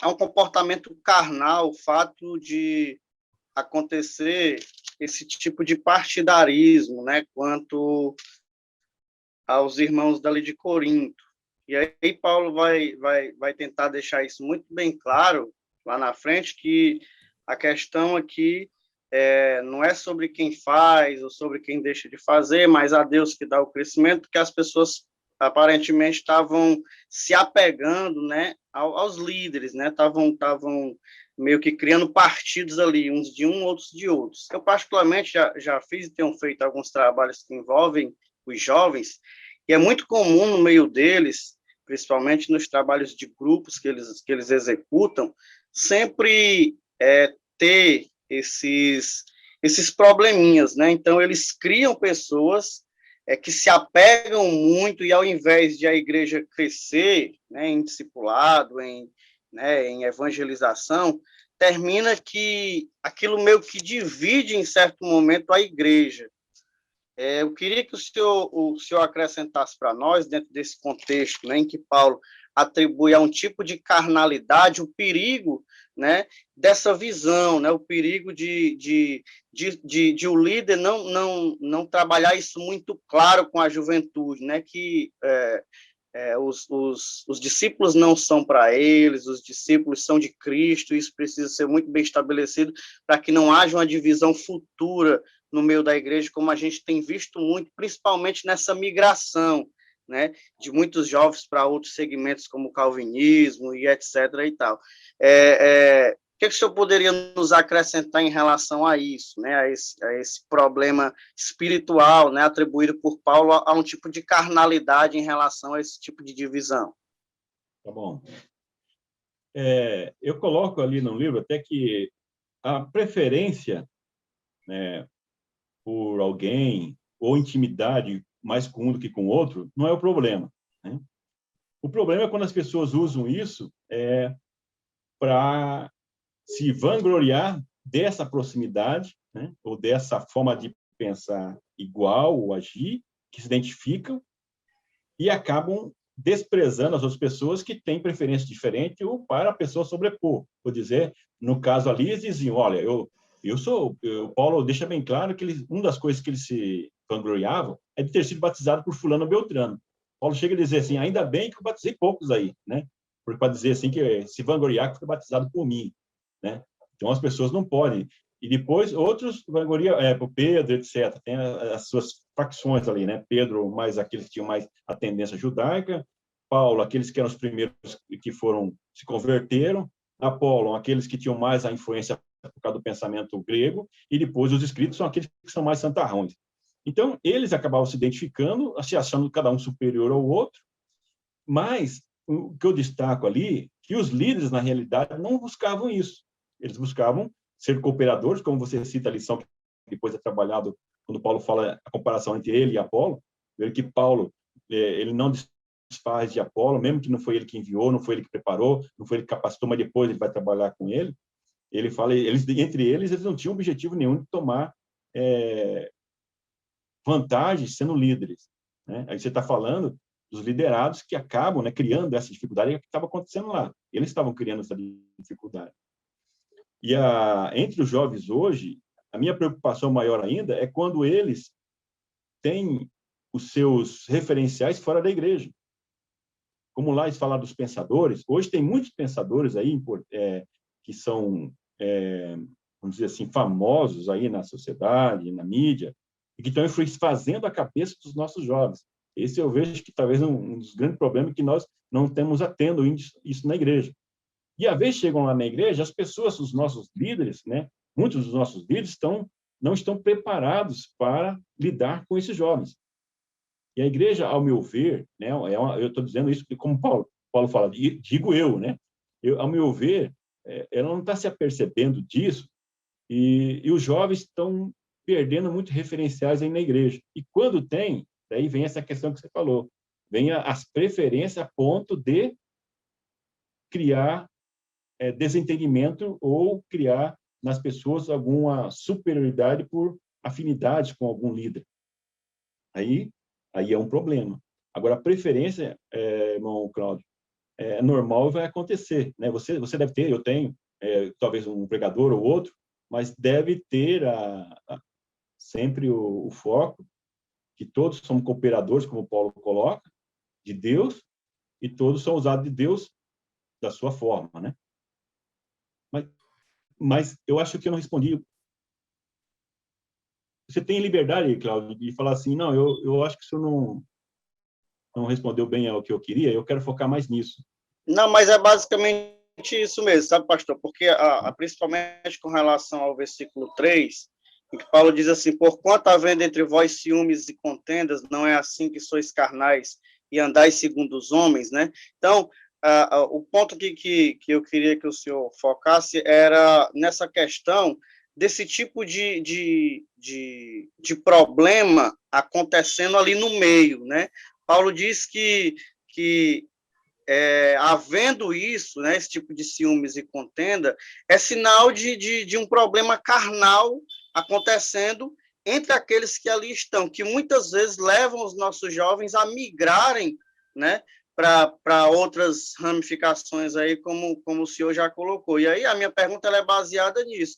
um comportamento carnal, o fato de acontecer esse tipo de partidarismo, né, quanto aos irmãos dali de Corinto. E aí Paulo vai tentar deixar isso muito bem claro lá na frente, que a questão aqui não é sobre quem faz ou sobre quem deixa de fazer, mas a Deus que dá o crescimento, que as pessoas aparentemente estavam se apegando, né, aos líderes, né, estavam meio que criando partidos ali, uns de um, outros de outros. Eu, particularmente, já fiz e tenho feito alguns trabalhos que envolvem os jovens, e é muito comum no meio deles, principalmente nos trabalhos de grupos que eles executam, sempre ter esses probleminhas, né? Então, eles criam pessoas que se apegam muito e, ao invés de a igreja crescer, né, em discipulado, né, em evangelização, termina que aquilo meio que divide, em certo momento, a igreja. Eu queria que o senhor acrescentasse para nós, dentro desse contexto, né, em que Paulo atribui a um tipo de carnalidade o perigo, né, dessa visão, né, o perigo de o líder não trabalhar isso muito claro com a juventude, né, que os discípulos não são para eles, os discípulos são de Cristo, isso precisa ser muito bem estabelecido para que não haja uma divisão futura no meio da igreja, como a gente tem visto muito, principalmente nessa migração, né, de muitos jovens para outros segmentos, como o calvinismo e etc. e tal. O que o senhor poderia nos acrescentar em relação a isso, né, a esse problema espiritual, né, atribuído por Paulo a um tipo de carnalidade em relação a esse tipo de divisão? Tá bom. Eu coloco ali no livro até que a preferência, né, por alguém ou intimidade mais com um do que com o outro não é o problema, né? O problema é quando as pessoas usam isso para se vangloriar dessa proximidade, né, ou dessa forma de pensar igual ou agir, que se identificam, e acabam desprezando as outras pessoas que têm preferência diferente ou para a pessoa sobrepor. Vou dizer, no caso ali, eles diziam, olha, o Paulo deixa bem claro que uma das coisas que eles se vangloriavam é de ter sido batizado por fulano ou beltrano. Paulo chega a dizer assim, ainda bem que eu batizei poucos aí, né? Porque para dizer assim que se vangloriar que foi batizado por mim, né? Então as pessoas não podem. E depois outros vangloriam por Pedro, etc. Tem as suas facções ali, né? Pedro mais aqueles que tinham mais a tendência judaica, Paulo aqueles que eram os primeiros que se converteram, Apolo aqueles que tinham mais a influência por causa do pensamento grego, e depois os escritos são aqueles que são mais santarrões. Então, eles acabavam se identificando, se achando cada um superior ao outro, mas o que eu destaco ali, que os líderes, na realidade, não buscavam isso. Eles buscavam ser cooperadores, como você cita a lição que depois é trabalhado, quando Paulo fala a comparação entre ele e Apolo, ver que Paulo, ele não desfaz de Apolo, mesmo que não foi ele que enviou, não foi ele que preparou, não foi ele que capacitou, mas depois ele vai trabalhar com ele. Ele fala, entre eles não tinham objetivo nenhum de tomar vantagem sendo líderes, né? Aí você está falando dos liderados que acabam, né, criando essa dificuldade que estava acontecendo lá. Eles estavam criando essa dificuldade. E entre os jovens hoje, a minha preocupação maior ainda é quando eles têm os seus referenciais fora da igreja. Como lá eles falaram dos pensadores, hoje tem muitos pensadores aí que são, vamos dizer assim, famosos aí na sociedade, na mídia, e que estão fazendo a cabeça dos nossos jovens. Esse eu vejo que talvez um dos grandes problemas que nós não estamos atendo isso na igreja. E às vezes chegam lá na igreja, as pessoas, os nossos líderes, né, muitos dos nossos líderes não estão preparados para lidar com esses jovens. E a igreja, ao meu ver, né, eu estou dizendo isso como Paulo fala, digo eu, né, ao meu ver, ela não está se apercebendo disso, e os jovens estão perdendo muitos referenciais aí na igreja. E quando tem, daí vem essa questão que você falou, vem as preferências a ponto de criar desentendimento ou criar nas pessoas alguma superioridade por afinidade com algum líder. Aí é um problema. Agora, a preferência, irmão Cláudio, é normal e vai acontecer, né? Você deve ter, eu tenho, talvez um pregador ou outro, mas deve ter sempre o foco que todos somos cooperadores, como Paulo coloca, de Deus, e todos são usados de Deus da sua forma, né? Mas eu acho que eu não respondi você tem liberdade, Cláudio, de falar assim, não, eu acho que o senhor não respondeu bem ao que eu queria, eu quero focar mais nisso. Não, mas é basicamente isso mesmo, sabe, pastor? Porque, principalmente com relação ao versículo 3, em que Paulo diz assim, porquanto havendo entre vós ciúmes e contendas, não é assim que sois carnais e andais segundo os homens, né? Então, o ponto que eu queria que o senhor focasse era nessa questão desse tipo de problema acontecendo ali no meio, né? Paulo diz que havendo isso, né, esse tipo de ciúmes e contenda, é sinal de um problema carnal acontecendo entre aqueles que ali estão, que muitas vezes levam os nossos jovens a migrarem, né, para outras ramificações aí, como o senhor já colocou. E aí a minha pergunta ela é baseada nisso.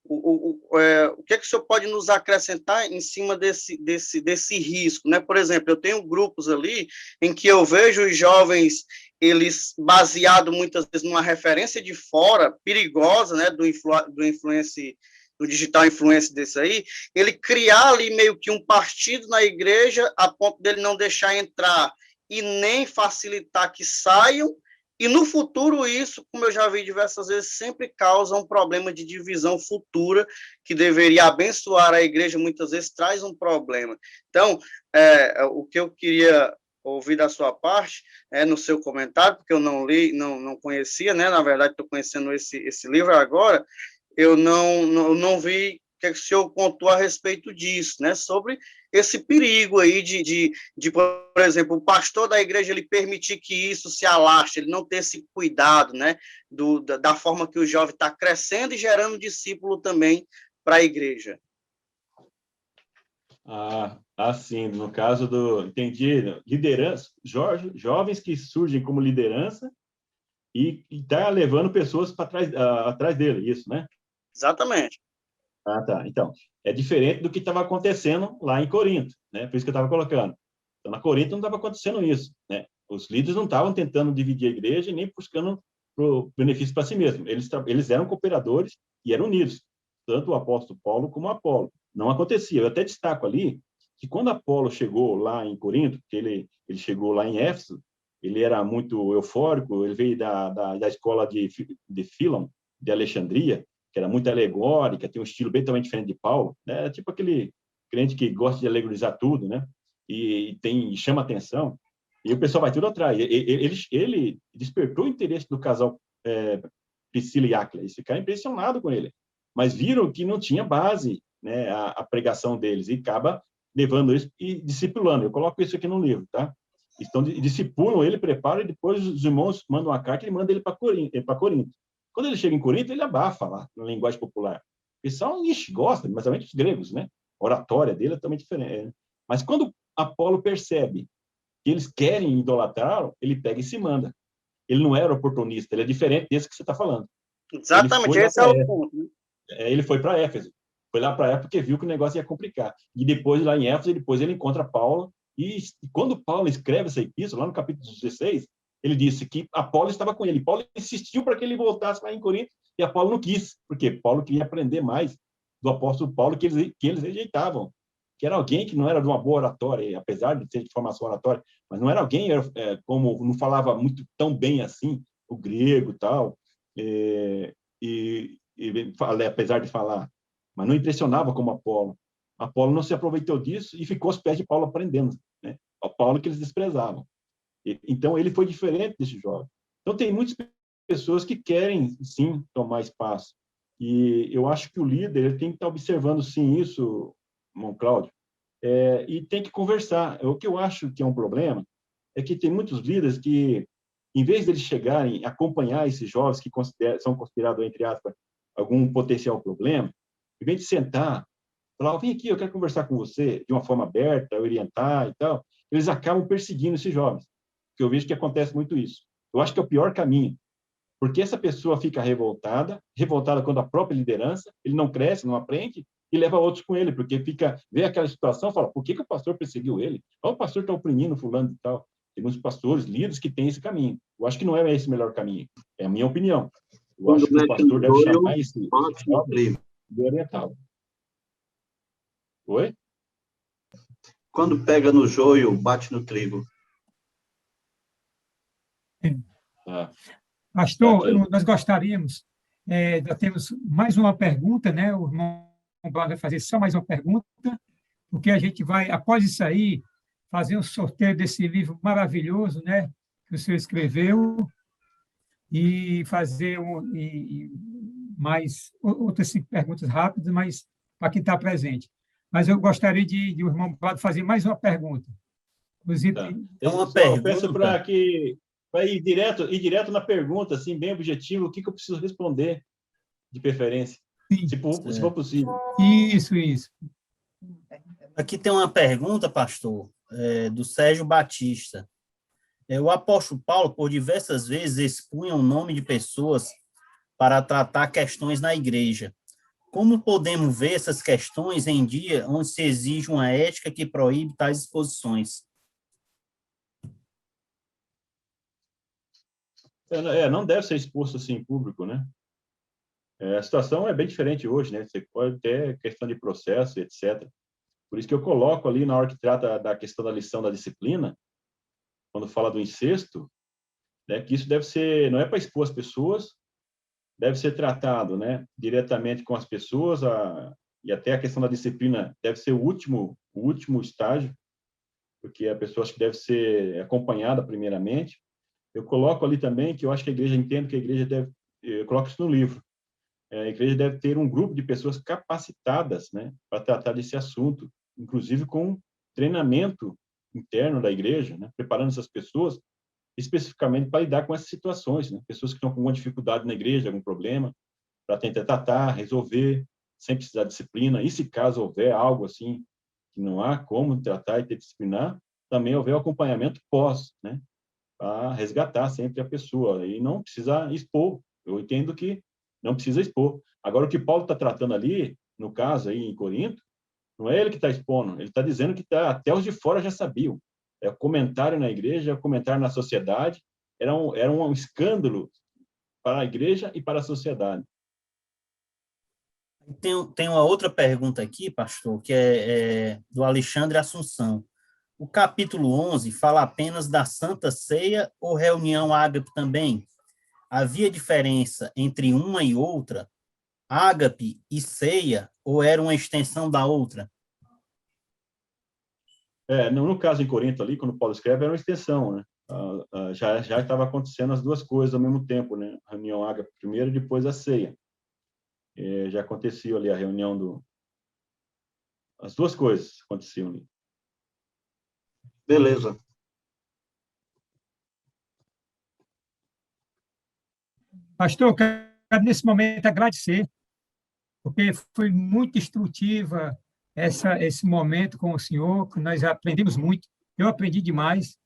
O que o senhor pode nos acrescentar em cima desse risco, né? Por exemplo, eu tenho grupos ali em que eu vejo os jovens, eles baseado muitas vezes numa referência de fora, perigosa, né? Do digital influencer desse aí, ele criar ali meio que um partido na igreja a ponto dele não deixar entrar e nem facilitar que saiam. E no futuro isso, como eu já vi diversas vezes, sempre causa um problema de divisão futura, que deveria abençoar a igreja, muitas vezes traz um problema. Então, o que eu queria ouvir da sua parte, no seu comentário, porque eu não li, não conhecia, né? Na verdade, estou conhecendo esse livro agora, eu não vi o que o senhor contou a respeito disso, né? Sobre esse perigo aí de, por exemplo, o pastor da igreja ele permitir que isso se alastre, ele não ter esse cuidado, né? Da forma que o jovem está crescendo e gerando discípulo também para a igreja. Sim, no caso entendi, liderança, jovens que surgem como liderança e está levando pessoas para atrás dele, isso, né? Exatamente. Tá. Então, é diferente do que estava acontecendo lá em Corinto, né? Por isso que eu estava colocando. Então, na Corinto não estava acontecendo isso, né? Os líderes não estavam tentando dividir a igreja e nem buscando benefício para si mesmos. Eles eram cooperadores e eram unidos, tanto o apóstolo Paulo como o Apolo. Não acontecia. Eu até destaco ali que quando Apolo chegou lá em Corinto, que ele chegou lá em Éfeso, ele era muito eufórico, ele veio da escola de Filon, de Alexandria, que era muito alegórica, tem um estilo bem também diferente de Paulo, né? Tipo aquele crente que gosta de alegorizar tudo, né? E chama atenção, e o pessoal vai tudo atrás. Ele despertou o interesse do casal Priscila e Áquila, eles ficaram impressionados com ele, mas viram que não tinha base, né, a pregação deles, e acaba levando eles e discipulando. Eu coloco isso aqui no livro, tá? Então, discipulam ele, preparam, e depois os irmãos mandam uma carta e mandam ele para Corinto. Quando ele chega em Corinto, ele abafa lá, na linguagem popular. O pessoal gosta, mas também os gregos, né? A oratória dele é também diferente. Mas quando Apolo percebe que eles querem idolatrá-lo, ele pega e se manda. Ele não era oportunista, ele é diferente desse que você está falando. Exatamente, esse é o ponto. Ele foi para Éfeso. Foi lá para Éfeso porque viu que o negócio ia complicar. E depois, lá em Éfeso, depois ele encontra Paulo. E quando Paulo escreve essa epístola, lá no capítulo 16, ele disse que Apolo estava com ele. Paulo insistiu para que ele voltasse lá em Corinto, e Apolo não quis, porque Paulo queria aprender mais do apóstolo Paulo, que eles rejeitavam, que era alguém que não era de uma boa oratória, apesar de ter de formação oratória, mas não era alguém como não falava muito tão bem assim o grego tal, apesar de falar, mas não impressionava como Apolo. Apolo não se aproveitou disso e ficou aos pés de Paulo aprendendo, né? O Paulo que eles desprezavam. Então, ele foi diferente desse jovem. Então, tem muitas pessoas que querem, sim, tomar espaço. E eu acho que o líder ele tem que estar observando, sim, isso, irmão Cláudio, e tem que conversar. O que eu acho que é um problema é que tem muitos líderes que, em vez de eles chegarem a acompanhar esses jovens que são considerados, entre aspas, algum potencial problema, em vez de sentar, falar, vem aqui, eu quero conversar com você de uma forma aberta, orientar e tal, eles acabam perseguindo esses jovens. Que eu vejo que acontece muito isso. Eu acho que é o pior caminho, porque essa pessoa fica revoltada contra a própria liderança, ele não cresce, não aprende, e leva outros com ele, porque vê aquela situação e fala, por que o pastor perseguiu ele? O pastor está oprimindo fulano e tal. Tem muitos pastores, líderes que têm esse caminho. Eu acho que não é esse o melhor caminho. É a minha opinião. Eu acho que o pastor deve chamar esse jovem e orientá-lo. Oi? Quando pega no joio, bate no trigo. Ah, Pastor, aqui. nós gostaríamos, já temos mais uma pergunta, né? O irmão Brado vai fazer só mais uma pergunta, porque a gente vai, após isso aí, fazer um sorteio desse livro maravilhoso, né? Que o senhor escreveu, e fazer mais outras perguntas rápidas, mas para quem está presente. Mas eu gostaria de o irmão Brado fazer mais uma pergunta. Inclusive, Tá. Tem uma Eu peço pergunta. para que vai ir direto na pergunta, assim, bem objetivo, o que eu preciso responder, de preferência, sim, se for possível. isso. Aqui tem uma pergunta, pastor, do Sérgio Batista. O apóstolo Paulo, por diversas vezes, expunha o nome de pessoas para tratar questões na igreja. Como podemos ver essas questões em dia onde se exige uma ética que proíbe tais exposições? Não deve ser exposto assim em público, né? A situação é bem diferente hoje, né? Você pode ter questão de processo, etc. Por isso que eu coloco ali, na hora que trata da questão da lição da disciplina, quando fala do incesto, né, que isso deve ser, não é para expor as pessoas, deve ser tratado, né, diretamente com as pessoas, e até a questão da disciplina deve ser o último estágio, porque a pessoa acho que deve ser acompanhada primeiramente. Eu coloco ali também que eu acho que a igreja, entendo que a igreja deve, eu coloco isso no livro, a igreja deve ter um grupo de pessoas capacitadas, né, para tratar desse assunto, inclusive com treinamento interno da igreja, né, preparando essas pessoas especificamente para lidar com essas situações, né, pessoas que estão com alguma dificuldade na igreja, algum problema, para tentar tratar, resolver, sem precisar de disciplina, e se caso houver algo assim, que não há como tratar e ter disciplinar, também houver o acompanhamento pós, né, para resgatar sempre a pessoa, e não precisa expor, eu entendo que não precisa expor. Agora, o que Paulo está tratando ali, no caso aí em Corinto, não é ele que está expondo, ele está dizendo que até os de fora já sabiam. É o comentário na igreja, é o comentário na sociedade, era um escândalo para a igreja e para a sociedade. Tem uma outra pergunta aqui, pastor, que é do Alexandre Assunção. O capítulo 11 fala apenas da Santa Ceia ou reunião ágape também? Havia diferença entre uma e outra? Ágape e ceia, ou era uma extensão da outra? No caso em Corinto ali, quando Paulo escreve, era uma extensão, né? Já estava acontecendo as duas coisas ao mesmo tempo, né? A reunião ágape primeiro e depois a ceia. Já acontecia ali a reunião as duas coisas aconteciam ali. Beleza. Pastor, eu quero nesse momento agradecer, porque foi muito instrutiva esse momento com o senhor, que nós aprendemos muito, eu aprendi demais,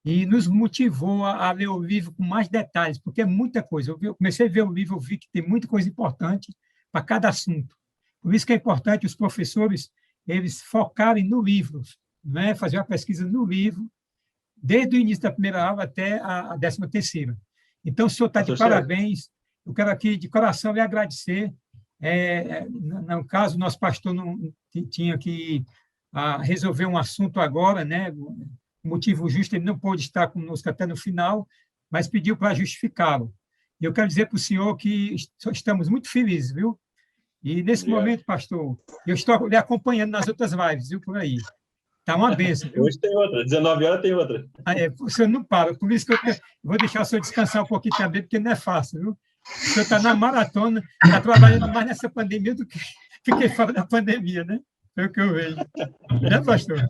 e nos motivou a ler o livro com mais detalhes, porque é muita coisa. Eu comecei a ver o livro, eu vi que tem muita coisa importante para cada assunto. Por isso que é importante os professores eles focarem no livro, né? Fazer uma pesquisa no livro, desde o início da primeira aula até a 13ª. Então, o senhor está de parabéns. Eu quero aqui, de coração, lhe agradecer. No caso, nosso pastor não tinha que resolver um assunto agora, né? Motivo justo, ele não pôde estar conosco até no final, mas pediu para justificá-lo. E eu quero dizer para o senhor que estamos muito felizes, viu? E, nesse momento, pastor, eu estou lhe acompanhando nas outras lives, viu, por aí. Está uma benção, viu? Hoje tem outra, 19 horas tem outra. O senhor não para, por isso que eu vou deixar o senhor descansar um pouquinho também, porque não é fácil, viu? O senhor está na maratona, está trabalhando mais nessa pandemia do que fiquei fora da pandemia, né? Foi o que eu vejo. Né, pastor?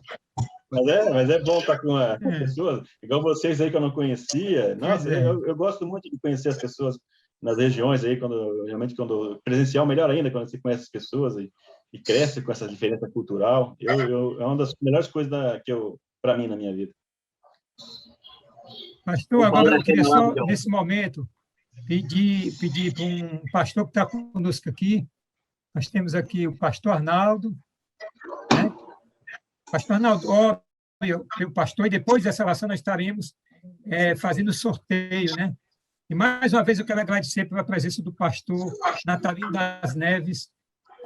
Mas é bom estar com pessoas, igual vocês aí que eu não conhecia. Nossa, eu gosto muito de conhecer as pessoas nas regiões aí, realmente quando presencial, melhor ainda, quando você conhece as pessoas e cresce com essa diferença cultural. É uma das melhores coisas para mim na minha vida. Pastor, agora eu queria só, nesse momento, pedir para um pastor que está conosco aqui. Nós temos aqui o pastor Arnaldo, né? Pastor Arnaldo, o pastor, e depois dessa relação nós estaremos fazendo sorteio, né? E mais uma vez eu quero agradecer pela presença do pastor Natalino das Neves,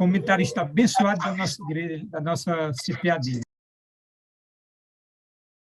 comentarista abençoado da nossa igreja, da nossa CPAD.